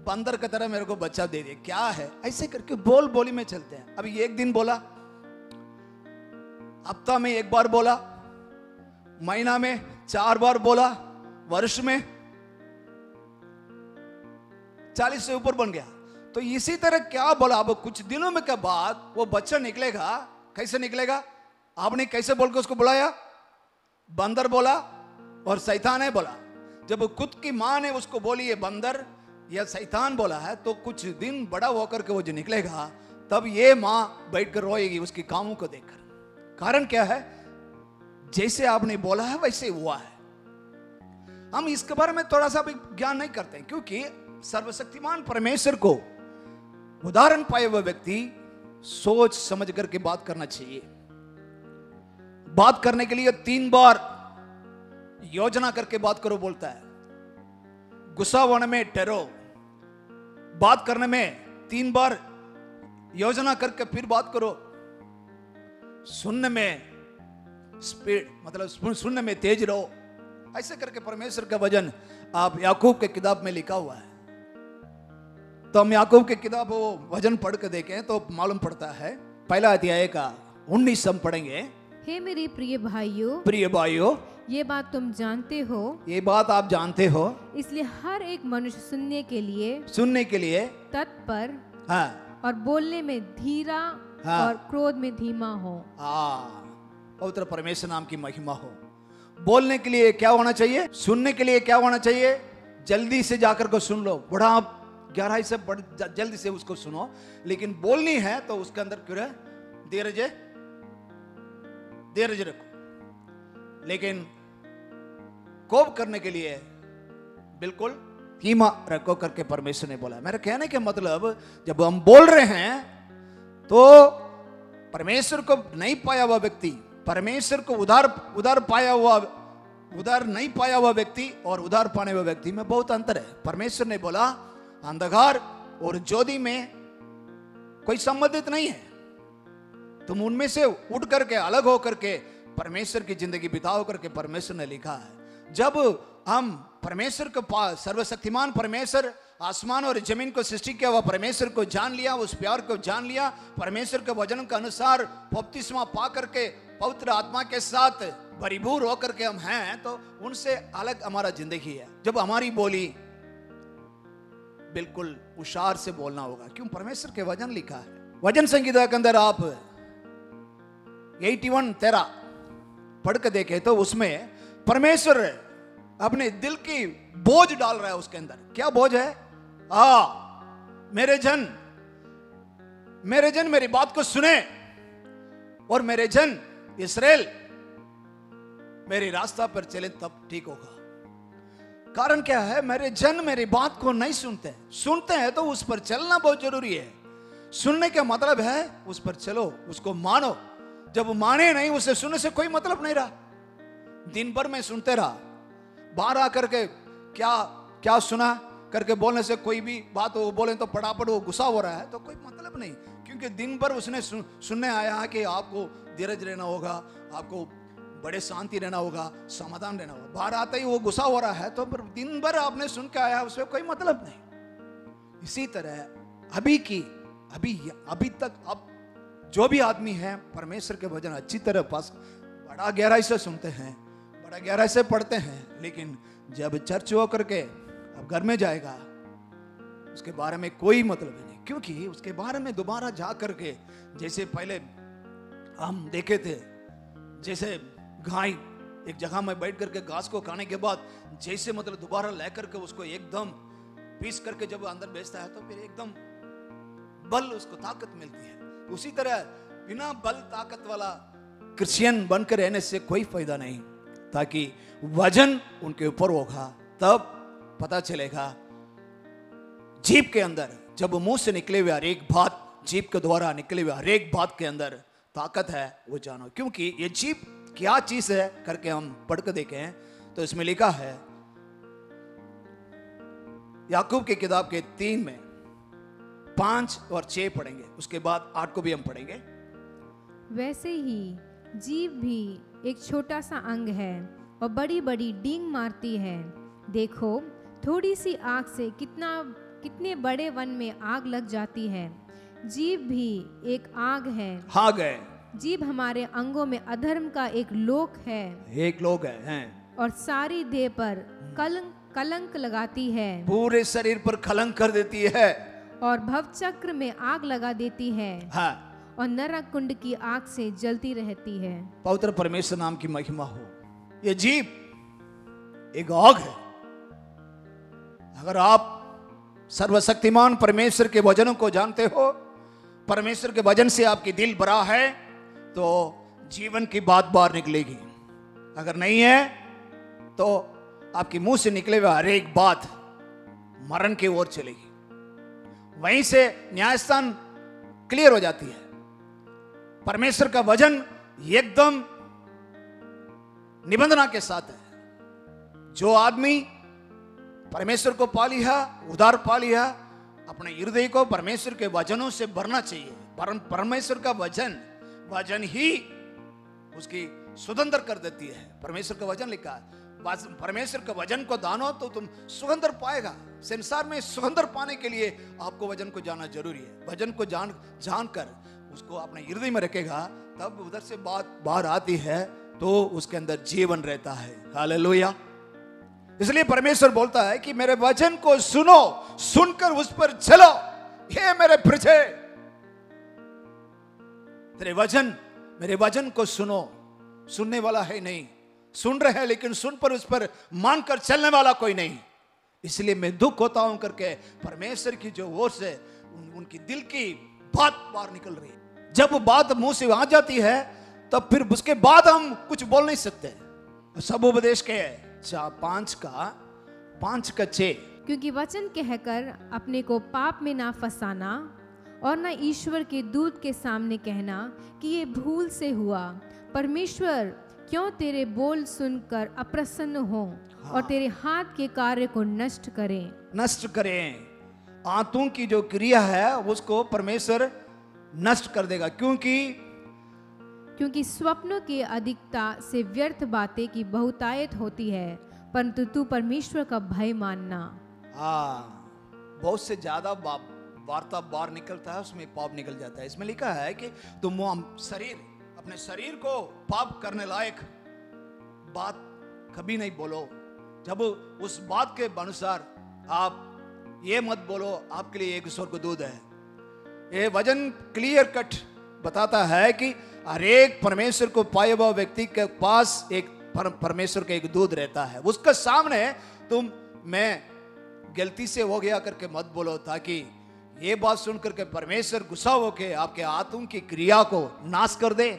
बंदर की तरह मेरे को बच्चा दे दिया, क्या है, ऐसे करके बोल बोली में चलते हैं। अभी एक दिन बोला, हफ्ता में एक बार बोला, महीना में 4 बार बोला, वर्ष में 40 से ऊपर बन गया। तो इसी तरह क्या बोला, अब कुछ दिनों में के बाद वो बच्चा निकलेगा। कैसे निकलेगा, आपने कैसे बोल के उसको बुलाया, बंदर बोला और शैतान है बोला। जब खुद की मां ने उसको बोली ये बंदर या शैतान बोला है, तो कुछ दिन बड़ा होकर के वो जो निकलेगा, तब ये मां बैठकर रोएगी उसके कामों को देखकर। कारण क्या है, जैसे आपने बोला है वैसे हुआ है। हम इसके बारे में थोड़ा सा भी ज्ञान नहीं करते, क्योंकि सर्वशक्तिमान परमेश्वर को उदाहरण पाए हुए व्यक्ति सोच समझ करके बात करना चाहिए। बात करने के लिए 3 बार योजना करके बात करो बोलता है। गुस्सा होने में ठहरो, बात करने में 3 बार योजना करके फिर बात करो। सुनने में स्पीड, मतलब सुनने में तेज रहो। ऐसे करके परमेश्वर का वचन आप याकूब के किताब में लिखा हुआ है। तो हम याकूब के किताब वो वचन पढ़ के देखें तो मालूम पड़ता है। पहला अध्याय का 19 हम पढ़ेंगे। हे मेरे प्रिय भाइयों, ये बात तुम जानते हो, ये बात आप जानते हो, इसलिए हर एक मनुष्य सुनने के लिए तत्पर, हाँ, और बोलने में धीरा, हाँ, और क्रोध में धीमा हो। पवित्र परमेश्वर नाम की महिमा हो। बोलने के लिए क्या होना चाहिए, सुनने के लिए क्या होना चाहिए, जल्दी से जाकर को सुन लो, बड़ा गहराई से जल्दी से उसको सुनो। लेकिन बोलनी है तो उसके अंदर क्यों है, धीरज रखो। लेकिन कोप करने के लिए बिल्कुल धीमा रखो करके परमेश्वर ने बोला। मेरा कहने के मतलब, जब हम बोल रहे हैं तो परमेश्वर को नहीं पाया हुआ व्यक्ति, परमेश्वर को उधार नहीं पाया हुआ व्यक्ति और उधार पाने हुआ व्यक्ति में बहुत अंतर है। परमेश्वर ने बोला अंधकार और ज्योति में कोई संबंधित नहीं है, तुम उनमें से उठ करके अलग होकर के परमेश्वर की जिंदगी बिताओ करके परमेश्वर ने लिखा है। जब हम परमेश्वर को सर्वशक्तिमान परमेश्वर आसमान और जमीन को सृष्टि किया हुआ परमेश्वर को जान लिया, उस प्यार को जान लिया, परमेश्वर के वचन के अनुसार बपतिस्मा पा करके पवित्र आत्मा के साथ भरीभूत होकर के हम हैं, तो उनसे अलग हमारा जिंदगी है। जब हमारी बोली बिल्कुल हुशार से बोलना होगा, क्यों, परमेश्वर के वचन लिखा है। वचन संहिता के अंदर आप 81:13 पढ़ के देखें तो उसमें परमेश्वर अपने दिल की बोझ डाल रहा है उसके अंदर। क्या बोझ है, मेरे जन मेरी बात को सुने और मेरे जन इस्राएल मेरे रास्ता पर चले तब ठीक होगा। कारण क्या है, मेरे जन मेरी बात को नहीं सुनते हैं तो उस पर चलना बहुत जरूरी है। सुनने का मतलब है उस पर चलो, उसको मानो। जब माने नहीं, उसे सुनने से कोई मतलब नहीं रहा। दिन भर में सुनते रहा, बाहर आकर के क्या सुना करके बोलने से कोई भी बात वो बोले तो फटाफट वो गुस्सा हो रहा है, तो कोई मतलब नहीं। क्योंकि दिन भर उसने सुनने आया है कि आपको धीरज रहना होगा, आपको बड़े शांति रहना होगा, समाधान रहना होगा। बाहर आते ही वो गुस्सा हो रहा है, तो दिन भर आपने सुन के आया, उसमें कोई मतलब नहीं। इसी तरह अभी तक अब जो भी आदमी है परमेश्वर के वचन अच्छी तरह पास बड़ा गहराई से सुनते हैं, बड़ा गहराई से पढ़ते हैं, लेकिन जब चर्च होकर के अब घर में जाएगा उसके बारे में कोई मतलब नहीं। क्योंकि उसके बारे में दोबारा जा करके, जैसे पहले हम देखे थे, जैसे गाय एक जगह में बैठ करके घास को खाने के बाद जैसे मतलब दोबारा लेकर के उसको एकदम पीस करके जब अंदर बेचता है तो फिर एकदम बल, उसको ताकत मिलती है। उसी तरह बिना बल ताकत वाला क्रिश्चियन बनकर रहने से कोई फायदा नहीं, ताकि वजन उनके ऊपर होगा तब पता चलेगा। जीभ के अंदर जब मुंह से निकले हुए हर एक बात, जीभ के द्वारा निकले हुए हर एक बात के अंदर ताकत है, वो जानो। क्योंकि ये जीभ क्या चीज है करके हम पढ़ के देखें तो इसमें लिखा है, याकूब की किताब के 3 में 5 और 6 पढ़ेंगे, उसके बाद 8 को भी हम पढ़ेंगे। वैसे ही जीभ भी एक छोटा सा अंग है और बड़ी बड़ी डींग मारती है। देखो थोड़ी सी आग से कितने बड़े वन में आग लग जाती है। जीभ भी एक आग है। आग है। जीभ हमारे अंगों में अधर्म का एक लोक है, एक लोग हैं और सारी देह पर कलंक लगाती है, पूरे शरीर पर कलंक कर देती है, और भवचक्र में आग लगा देती है, हाँ, और नरक कुंड की आग से जलती रहती है। पवित्र परमेश्वर नाम की महिमा हो। ये जीभ एक आग है। अगर आप सर्वशक्तिमान परमेश्वर के वचनों को जानते हो, परमेश्वर के वचन से आपकी दिल भरा है, तो जीवन की बात बाहर निकलेगी। अगर नहीं है तो आपके मुंह से निकले हुए हर एक बात मरण की ओर चलेगी। वहीं से न्यायस्थान क्लियर हो जाती है। परमेश्वर का वचन एकदम निबंधना के साथ है। जो आदमी परमेश्वर को पा लिया, उधार पा लिया, अपने हृदय को परमेश्वर के वचनों से भरना चाहिए। परमेश्वर का वचन ही उसकी सुगंधर कर देती है। परमेश्वर का वचन लिखा है, परमेश्वर के वचन को जानो तो तुम सुगंधर पाएगा। संसार में सुगंधर पाने के लिए आपको वचन को जानना जरूरी है। वचन को जानकर उसको अपने हृदय में रखेगा, तब उधर से बात बाहर आती है तो उसके अंदर जीवन रहता है। हालेलुया। इसलिए परमेश्वर बोलता है कि मेरे वचन को सुनो, सुनकर उस पर चलो। हे मेरे प्रजे, मेरे वचन को सुनो। सुनने वाला है नहीं, सुन रहे हैं लेकिन सुन पर उस पर मानकर चलने वाला कोई नहीं। इसलिए मैं दुख होता हूं करके परमेश्वर की जो ओर से उनकी दिल की बात बाहर निकल रही है। जब बात मुंह से आ जाती है तब फिर उसके बाद हम कुछ बोल नहीं सकते। सब उपदेश के 5 का 6, क्योंकि वचन कहकर अपने को पाप में ना फंसाना, और ना ईश्वर के दूत के सामने कहना कि ये भूल से हुआ। परमेश्वर क्यों तेरे बोल सुनकर अप्रसन्न हो, और तेरे हाथ के कार्य को नष्ट करें। आंतों की जो क्रिया है उसको परमेश्वर नष्ट कर देगा। क्योंकि स्वप्नों की अधिकता से व्यर्थ बातें की बहुतायत होती है, परंतु तू परमेश्वर का भय मानना। बहुत से ज्यादा वार्ता बाहर निकलता है, उसमें पाप निकल जाता है। इसमें लिखा है कि तुम अपने शरीर को पाप करने लायक बात कभी नहीं बोलो। जब उस बात के अनुसार आप ये मत बोलो आपके लिए एक स्वर्गदूत है। ये वचन क्लियर कट बताता है कि हर एक परमेश्वर को पाए हुआ व्यक्ति के पास एक परमेश्वर का एक दूत रहता है। उसके सामने मैं गलती से हो गया करके मत बोलो, ताकि ये बात सुनकर के परमेश्वर गुस्सा होके आपके हाथों की क्रिया को नाश कर दे।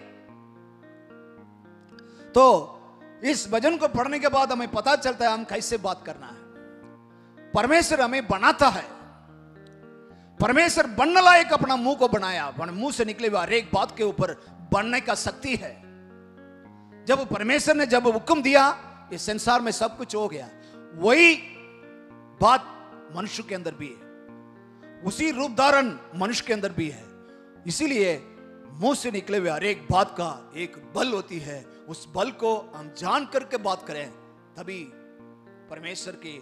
तो इस वचन को पढ़ने के बाद हमें पता चलता है हम कैसे बात करना है। परमेश्वर हमें बनाता है। परमेश्वर बनने लायक अपना मुंह को बनाया। मुंह से निकले हुए हर एक बात के ऊपर बनने का शक्ति है। जब परमेश्वर ने जब हुक्म दिया, इस संसार में सब कुछ हो गया। वही बात मनुष्य के अंदर भी है, उसी रूप धारण मनुष्य के अंदर भी है। इसीलिए मुंह से निकले हुए हर एक बात का एक बल होती है। उस बल को हम जान करके बात करें, तभी परमेश्वर की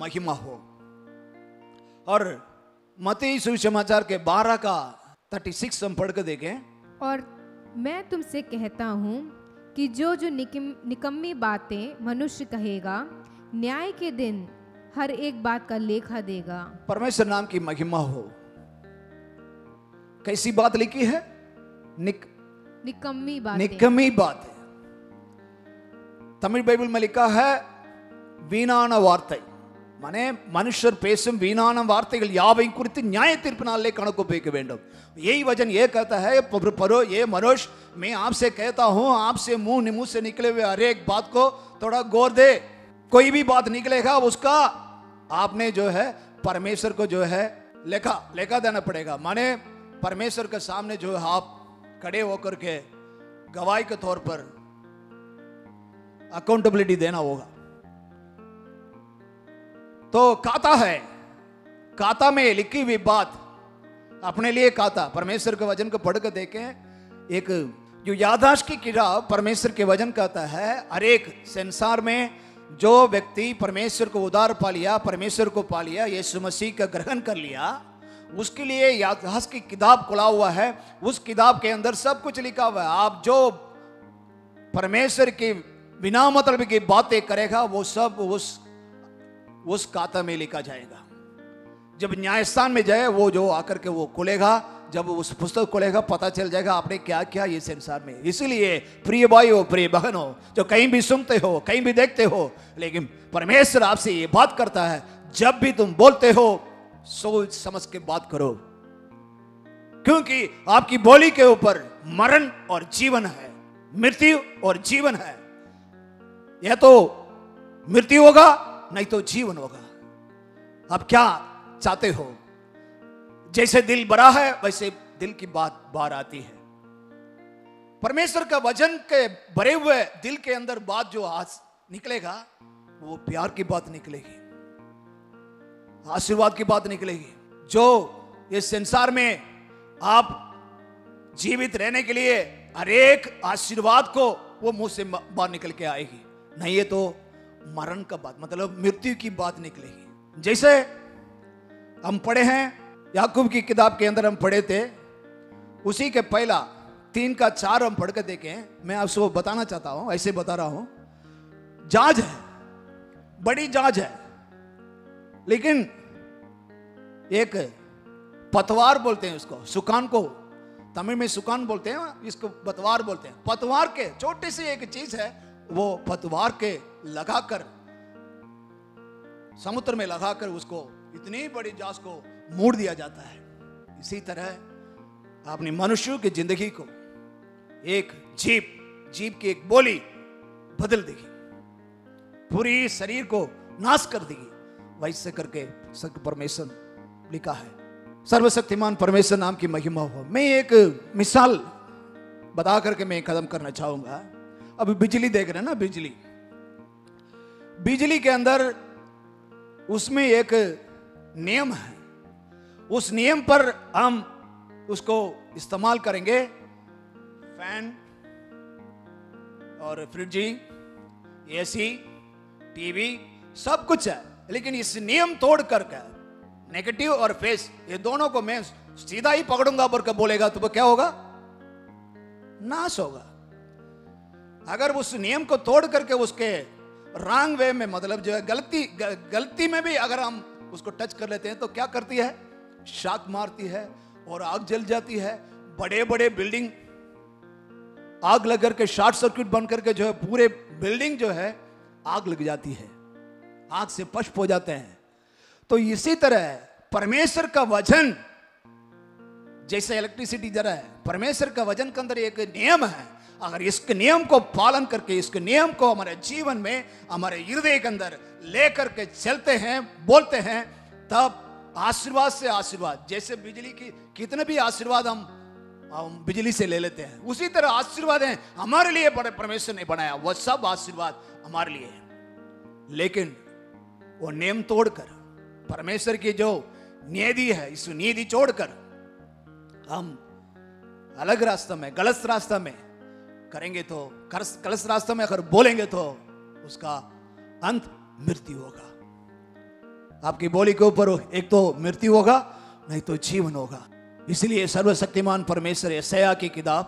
महिमा हो। और मत्ती सुसमाचार के 12 का 36 हम पढ़ के देखें। और मैं तुमसे कहता हूँ कि जो निकम्मी बातें मनुष्य कहेगा, न्याय के दिन हर एक बात का लेखा देगा। परमेश्वर नाम की महिमा हो। कैसी बात लिखी है? निकम्मी बात है। तमिल बाइबल में लिखा है वीणाना वार्த்தை, माने मनुष्यर பேசும் வீணான வார்த்தைகள் யாவையும் குறித்து நியாய தீர்ப்பு நாளிலே கணக்கு ஒப்பிக்க வேண்டும். यही वचन ये कहता है, परो ये मनुष्य, मैं आपसे कहता हूं, आपसे मुंह से निकले हुए हर एक बात को थोड़ा गौर दे. कोई भी बात निकलेगा उसका आपने जो है परमेश्वर को जो है लेखा देना पड़ेगा. माने परमेश्वर के सामने जो है आप खड़े होकर के गवाही के तौर पर अकाउंटेबिलिटी देना होगा. तो खाता है, खाता में लिखी हुई बात अपने लिए खाता. परमेश्वर के वचन को पढ़ कर देखें, एक जो याददाश्त की किताब परमेश्वर के वचन कहता है, हर एक संसार में जो व्यक्ति परमेश्वर को उधार पा लिया, परमेश्वर को पा लिया, यीशु मसीह का ग्रहण कर लिया, उसके लिए याददाश्त की किताब खुला हुआ है. उस किताब के अंदर सब कुछ लिखा हुआ है. आप जो परमेश्वर की बिना मतलब की बातें करेगा वो सब उस खाता में लिखा जाएगा. जब न्यायस्थान में जाए वो जो आकर के वो खोलेगा, जब उस पुस्तक खोलेगा पता चल जाएगा आपने क्या किया ये संसार में. इसलिए प्रिय भाइयों, प्रिय बहनों, जो कहीं भी सुनते हो, कहीं भी देखते हो, लेकिन परमेश्वर आपसे ये बात करता है, जब भी तुम बोलते हो सोच समझ के बात करो, क्योंकि आपकी बोली के ऊपर मरण और जीवन है, मृत्यु और जीवन है. यह तो मृत्यु होगा नहीं तो जीवन होगा. आप क्या चाहते हो? जैसे दिल बड़ा है वैसे दिल की बात बाहर आती है. परमेश्वर का वचन के भरे हुए दिल के अंदर बात जो आज निकलेगा वो प्यार की बात निकलेगी, आशीर्वाद की बात निकलेगी. जो इस संसार में आप जीवित रहने के लिए हर एक आशीर्वाद को वो मुंह से बाहर निकल के आएगी, नहीं ये तो मरण का बात मतलब मृत्यु की बात निकलेगी. जैसे हम पढ़े हैं याकूब की किताब के अंदर हम पढ़े थे, उसी के पहला 3 का 4 हम पढ़ कर देखें. मैं आपको बताना चाहता हूं, ऐसे बता रहा हूं. जांच है, बड़ी जांच है, लेकिन एक पतवार बोलते हैं उसको, सुकान को तमिल में सुकान बोलते हैं, इसको पतवार बोलते हैं. पतवार के छोटी सी एक चीज है, वो पतवार के लगाकर समुद्र में लगाकर उसको इतनी बड़ी जांच को मोड़ दिया जाता है. इसी तरह अपनी मनुष्यों की जिंदगी को एक जीभ की एक बोली बदल देगी, पूरी शरीर को नाश कर देगी. वैसे करके परमेश्वर लिखा है. सर्वशक्तिमान परमेश्वर नाम की महिमा हो. मैं एक मिसाल बता करके मैं कदम करना चाहूंगा. अभी बिजली देख रहे हैं ना, बिजली के अंदर उसमें एक नियम है. उस नियम पर हम उसको इस्तेमाल करेंगे. फैन और फ्रिज, एसी, टीवी सब कुछ है, लेकिन इस नियम तोड़ करके नेगेटिव और फेस ये दोनों को मैं सीधा ही पकड़ूंगा पर बोलेगा तो क्या होगा? नाश होगा. अगर उस नियम को तोड़ करके उसके रॉन्ग वे में मतलब जो है गलती में भी अगर हम उसको टच कर लेते हैं तो क्या करती है? शॉक मारती है और आग जल जाती है. बड़े बड़े बिल्डिंग आग लग करके शॉर्ट सर्किट बन करके जो है पूरे बिल्डिंग जो है आग लग जाती है, आग से पष्प हो जाते हैं. तो इसी तरह परमेश्वर का वचन जैसे इलेक्ट्रिसिटी जरा है, परमेश्वर का वचन के अंदर एक नियम है. अगर इसके नियम को पालन करके इसके नियम को हमारे जीवन में हमारे हृदय के अंदर लेकर के चलते हैं, बोलते हैं, तब आशीर्वाद से आशीर्वाद, जैसे बिजली की कितने भी आशीर्वाद हम बिजली से ले लेते हैं, उसी तरह आशीर्वाद है हमारे लिए परमेश्वर ने बनाया, वह सब आशीर्वाद हमारे लिए है. लेकिन वो नियम तोड़कर परमेश्वर की जो नियति है, इस नियति छोड़कर हम अलग रास्ता में, गलत रास्ता में करेंगे तो गलत रास्ता में अगर बोलेंगे तो उसका अंत मृत्यु होगा. आपकी बोली के ऊपर एक तो मृत्यु होगा नहीं तो जीवन होगा. इसलिए सर्वशक्तिमान परमेश्वर यशायाह की किताब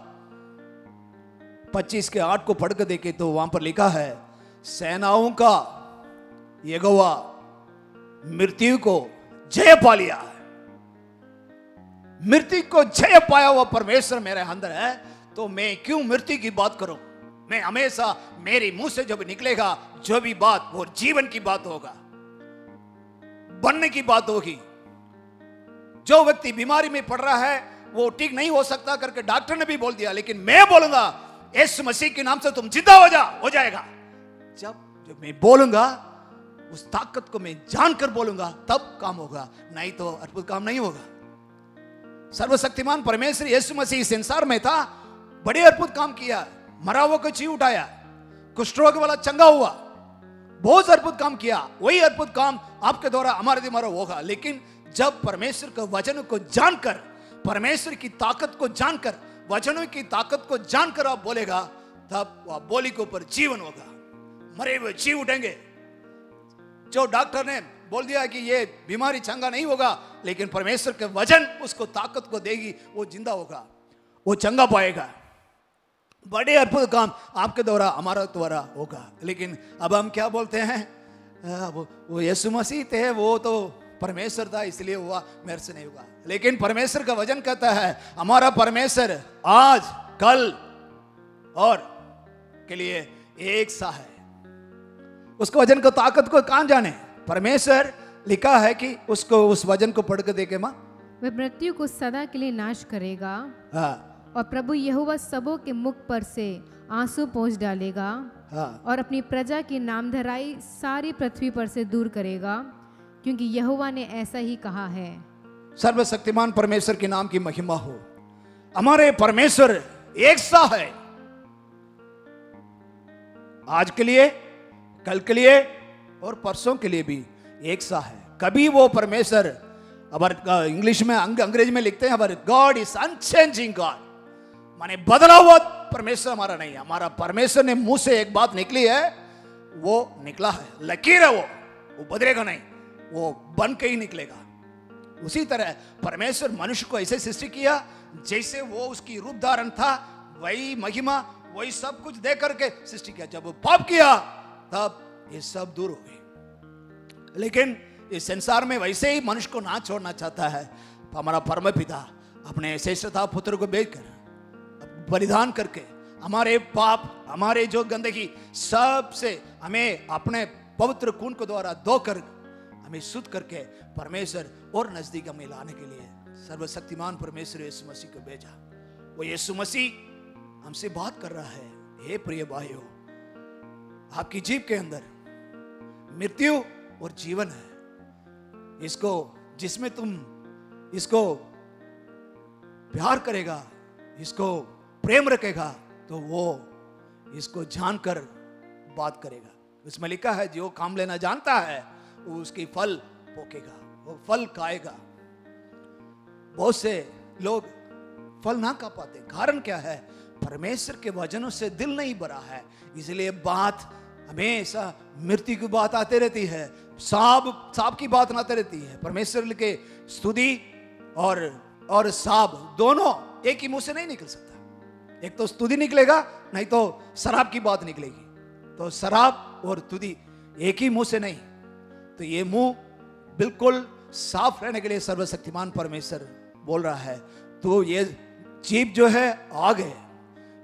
25 के 8 को पढ़कर देखे तो वहां पर लिखा है, सेनाओं का यहोवा मृत्यु को जय पा लिया है. मृत्यु को जय पाया हुआ परमेश्वर मेरे अंदर है, तो मैं क्यों मृत्यु की बात करूं? मैं हमेशा मेरे मुंह से जब निकलेगा जो भी बात वो जीवन की बात होगा. बनने की बात होगी। जो व्यक्ति बीमारी में पड़ रहा है वो ठीक नहीं हो सकता करके डॉक्टर ने भी बोल दिया, लेकिन मैं बोलूंगा यीशु मसीह के नाम से तुम जिंदा हो जाएगा। जब मैं बोलूंगा उस ताकत को मैं जानकर बोलूंगा तब काम होगा, नहीं तो अद्भुत काम नहीं होगा। सर्वशक्तिमान परमेश्वर यीशु मसीह इस संसार में था, बड़े अद्भुत काम किया, मरा हुआ को जी उठाया, कुष्ठ रोग वाला चंगा हुआ, बहुत अद्भुत काम किया। वही अद्भुत काम आपके द्वारा हमारे द्वारा होगा। लेकिन जब परमेश्वर के वचन को जानकर, परमेश्वर की ताकत को जानकर, वचनों की ताकत को जानकर आप बोलेगा, तब वह बोली के ऊपर जीवन होगा, मरे हुए जी उठेंगे। जो डॉक्टर ने बोल दिया कि ये बीमारी चंगा नहीं होगा, लेकिन परमेश्वर के वचन उसको ताकत को देगी, वो जिंदा होगा, वो चंगा पाएगा। बड़े अद्भुत काम आपके द्वारा हमारा द्वारा होगा। लेकिन अब हम क्या बोलते हैं, वो यीशु मसीह थे, वो तो परमेश्वर था इसलिए हुआ, मेरे से नहीं होगा। लेकिन परमेश्वर का वचन कहता है हमारा परमेश्वर आज कल और के लिए एक सा है। उसको वचन को ताकत को कहां जाने, परमेश्वर लिखा है कि उसको उस वचन को पढ़ के देखे मां, वह मृत्यु को सदा के लिए नाश करेगा। हाँ, और प्रभु यहोवा सबों के मुख पर से आंसू पोंछ डालेगा। हाँ, और अपनी प्रजा की नामधराई सारी पृथ्वी पर से दूर करेगा, क्योंकि यहोवा ने ऐसा ही कहा है। सर्वशक्तिमान परमेश्वर के नाम की महिमा हो। हमारे परमेश्वर एक सा है, आज के लिए, कल के लिए और परसों के लिए भी एक सा है। कभी वो परमेश्वर, अगर इंग्लिश में अंग्रेजी में लिखते हैं, अवर गॉड इज अनचेंजिंग गॉड, माने बदला हुआ परमेश्वर हमारा नहीं है। हमारा परमेश्वर ने मुंह से एक बात निकली है, वो निकला है, लकीर है, वो बदलेगा नहीं, वो बन के ही निकलेगा। उसी तरह परमेश्वर मनुष्य को ऐसे सृष्टि किया जैसे वो उसकी रूप धारण था, वही महिमा, वही सब कुछ दे करके सृष्टि किया। जब वो पाप किया तब ये सब दूर हो गई। लेकिन इस संसार में वैसे ही मनुष्य को ना छोड़ना चाहता है हमारा परम पिता, अपने श्रेष्ठता पुत्र को भेजकर, बलिदान करके हमारे पाप, हमारे जो गंदगी सब से हमें अपने पवित्र खून को द्वारा धोकर हमें शुद्ध करके परमेश्वर और नजदीक हमें लाने के लिए सर्वशक्तिमान परमेश्वर यीशु मसीह को भेजा। वो यीशु मसीह हमसे बात कर रहा है, हे प्रिय भाइयों, आपकी जीभ के अंदर मृत्यु और जीवन है। इसको, जिसमें तुम इसको प्यार करेगा, इसको प्रेम रखेगा, तो वो इसको जानकर बात करेगा। उसमें लिखा है जो काम लेना जानता है वो उसकी फल पोकेगा, वो फल खाएगा। बहुत से लोग फल ना खा पाते, कारण क्या है, परमेश्वर के वचनों से दिल नहीं भरा है। इसलिए बात हमेशा मृत्यु की बात आती रहती है, सांप की बात आती रहती है। परमेश्वर के स्तुति और सांप दोनों एक ही मुंह से नहीं निकल सकता। एक तो स्तुति निकलेगा, नहीं तो शराब की बात निकलेगी। तो शराब और स्तुति एक ही मुंह से नहीं। तो ये मुंह बिल्कुल साफ रहने के लिए सर्वशक्तिमान परमेश्वर बोल रहा है, तो ये जीभ जो है आग है,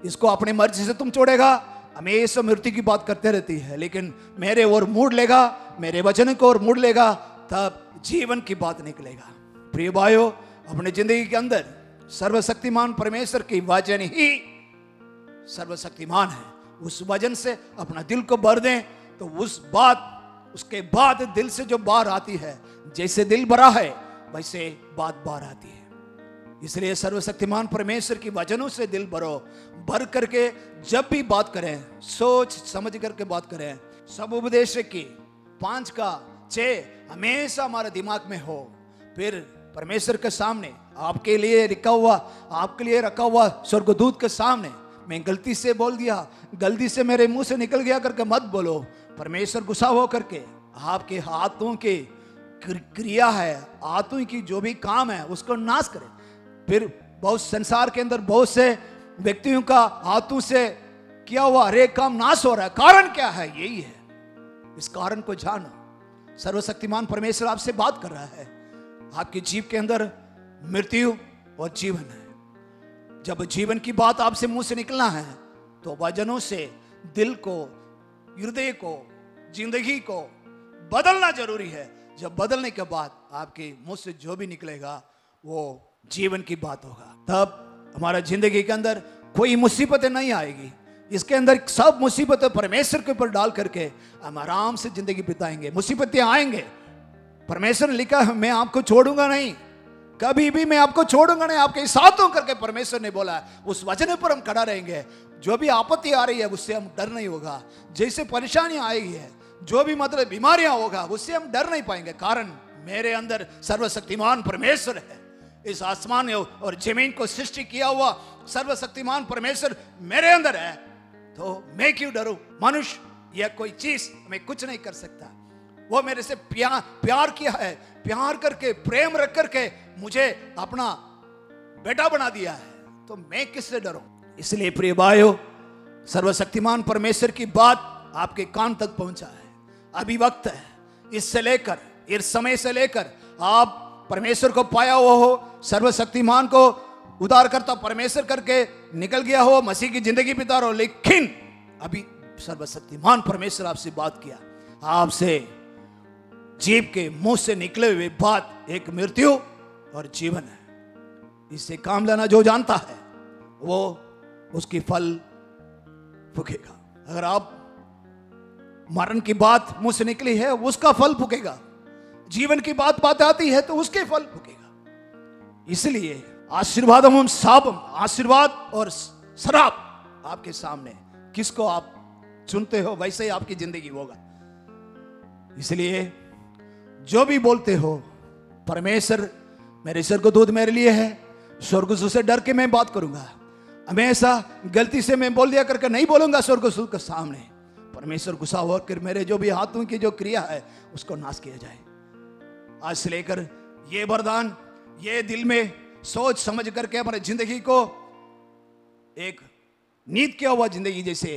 इसको अपनी मर्जी से तुम छोड़ेगा, हमेशा मृत्यु की बात करते रहती है। लेकिन मेरे ओर मुड़ लेगा, मेरे वचन को ओर मुड़ लेगा, तब जीवन की बात निकलेगा। प्रिय भाइयों, अपने जिंदगी के अंदर सर्वशक्तिमान परमेश्वर की वचन ही सर्वशक्तिमान है। उस वचन से अपना दिल को भर दें, तो उसके बाद दिल से जो बात आती है, जैसे दिल भरा है वैसे बात बाहर आती है। इसलिए सर्वशक्तिमान परमेश्वर की वचनों से दिल भर करके जब भी बात करें, सोच समझ करके बात करें। सब उपदेश की 5 का 6 हमेशा हमारे दिमाग में हो। फिर परमेश्वर के सामने, आपके लिए रखा हुआ स्वर्गदूत के सामने, मैं गलती से बोल दिया, गलती से मेरे मुंह से निकल गया करके मत बोलो। परमेश्वर गुस्सा हो करके आपके हाथों की क्रिया है, हाथों की जो भी काम है उसको नाश करें। फिर बहुत संसार के अंदर बहुत से व्यक्तियों का हाथों से किया हुआ हर एक काम नाश हो रहा है। कारण क्या है? यही है। इस कारण को जानो। सर्वशक्तिमान परमेश्वर आपसे बात कर रहा है। आपकी जीभ के अंदर मृत्यु और जीवन है। जब जीवन की बात आपसे मुंह से निकलना है, तो वचनों से दिल को, हृदय को, जिंदगी को बदलना जरूरी है। जब बदलने के बाद आपके मुंह से जो भी निकलेगा वो जीवन की बात होगा। तब हमारा जिंदगी के अंदर कोई मुसीबतें नहीं आएगी। इसके अंदर सब मुसीबतें परमेश्वर के ऊपर डाल करके हम आराम से जिंदगी बिताएंगे। मुसीबतें आएंगे, परमेश्वर ने लिखा है मैं आपको छोड़ूंगा नहीं, कभी भी मैं आपको छोड़ूंगा नहीं, आपके साथ हूं करके परमेश्वर ने बोला है। उस वचन पर हम खड़ा रहेंगे। जो भी आपत्ति आ रही है उससे हम डर नहीं होगा। जैसे परेशानियां आएगी है, जो भी मतलब बीमारियां होगा उससे हम डर नहीं पाएंगे, कारण मेरे अंदर सर्वशक्तिमान परमेश्वर है। इस आसमान और जमीन को सृष्टि किया हुआ सर्वशक्तिमान परमेश्वर मेरे अंदर है, तो मैं क्यों डरूं? मनुष्य या कोई चीज हमें कुछ नहीं कर सकता। वो मेरे से प्यार किया है, प्यार करके प्रेम रख करके मुझे अपना बेटा बना दिया है, तो मैं किससे डरूं? इसलिए प्रिय भाइयों, सर्वशक्तिमान परमेश्वर की बात आपके कान तक पहुंचा है। अभी वक्त है, इससे लेकर इस समय से लेकर आप परमेश्वर को पाया हुआ हो, सर्वशक्तिमान को उद्धारकर्ता परमेश्वर करके निकल गया हो, मसीह की जिंदगी बिता रहो, लेकिन अभी सर्वशक्तिमान परमेश्वर आपसे बात किया, आपसे जीव के मुंह से निकले हुए बात एक मृत्यु और जीवन है। इससे काम लेना जो जानता है वो उसकी फल फूकेगा। अगर आप मरण की बात मुंह से निकली है उसका फल फूकेगा, जीवन की बात आती है तो उसके फल फूकेगा। इसलिए आशीर्वाद एवं शाप, आशीर्वाद और शराब आपके सामने, किसको आप चुनते हो वैसे ही आपकी जिंदगी होगा। इसलिए जो भी बोलते हो, परमेश्वर मेरे सिर को दूध मेरे लिए है, स्वर्गदूत से डर के मैं बात करूंगा, हमेशा गलती से मैं बोल दिया करके नहीं बोलूंगा स्वर्गदूत के सामने। परमेश्वर गुस्सा होकर मेरे जो भी हाथों की जो क्रिया है उसको नाश किया जाए। आज से लेकर ये वरदान, ये दिल में सोच समझ करके हमारे जिंदगी को एक नीत किया हुआ जिंदगी जैसे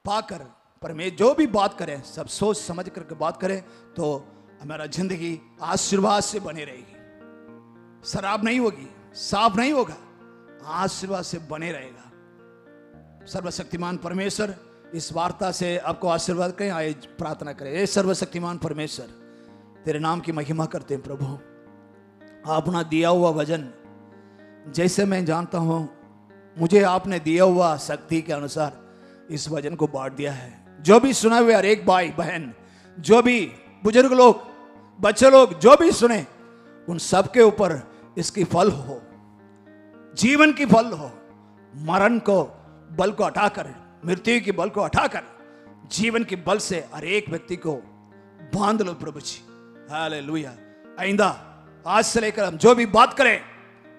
पाकर परमेश्वर जो भी बात करें सब सोच समझ करके बात करें, तो हमारा जिंदगी आशीर्वाद से बने रहेगी। शराब नहीं होगी, साफ नहीं होगा, आशीर्वाद से बने रहेगा। सर्वशक्तिमान परमेश्वर इस वार्ता से आपको आशीर्वाद करें। आए प्रार्थना करें। हे सर्वशक्तिमान परमेश्वर, तेरे नाम की महिमा करते हैं प्रभु। अपना दिया हुआ वचन जैसे मैं जानता हूं, मुझे आपने दिया हुआ शक्ति के अनुसार इस वचन को बांट दिया है। जो भी सुना हुए हर एक भाई बहन, जो भी बुजुर्ग लोग, बच्चे लोग, जो भी सुने, उन सबके ऊपर इसकी फल हो, जीवन की फल हो। मरण को बल को हटाकर, मृत्यु की बल को हटाकर जीवन की बल से हर एक व्यक्ति को बांध लो प्रभु जी। हालेलुया। आइंदा आज से लेकर हम जो भी बात करें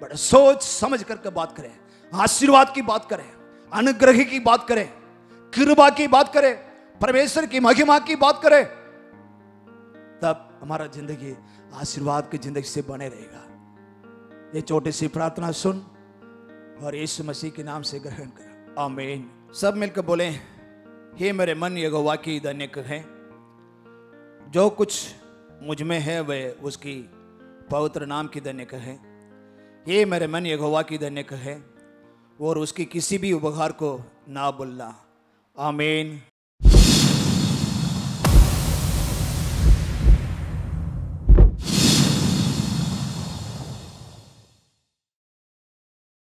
बड़ा सोच समझ करके बात करें, आशीर्वाद की बात करें, अनुग्रह की बात करें, कृपा की बात करें, परमेश्वर की महिमा की बात करें, तब हमारा जिंदगी आशीर्वाद की जिंदगी से बने रहेगा। ये छोटी सी प्रार्थना सुन और यीशु मसीह के नाम से ग्रहण कर, आमीन। सब मिलकर बोले, हे मेरे मन यहोवा की धन्य है, जो कुछ मुझ में है वह उसकी पवित्र नाम की धन्य है। हे मेरे मन यहोवा की धन्य है और उसकी किसी भी उपकार को ना भूलना, आमीन।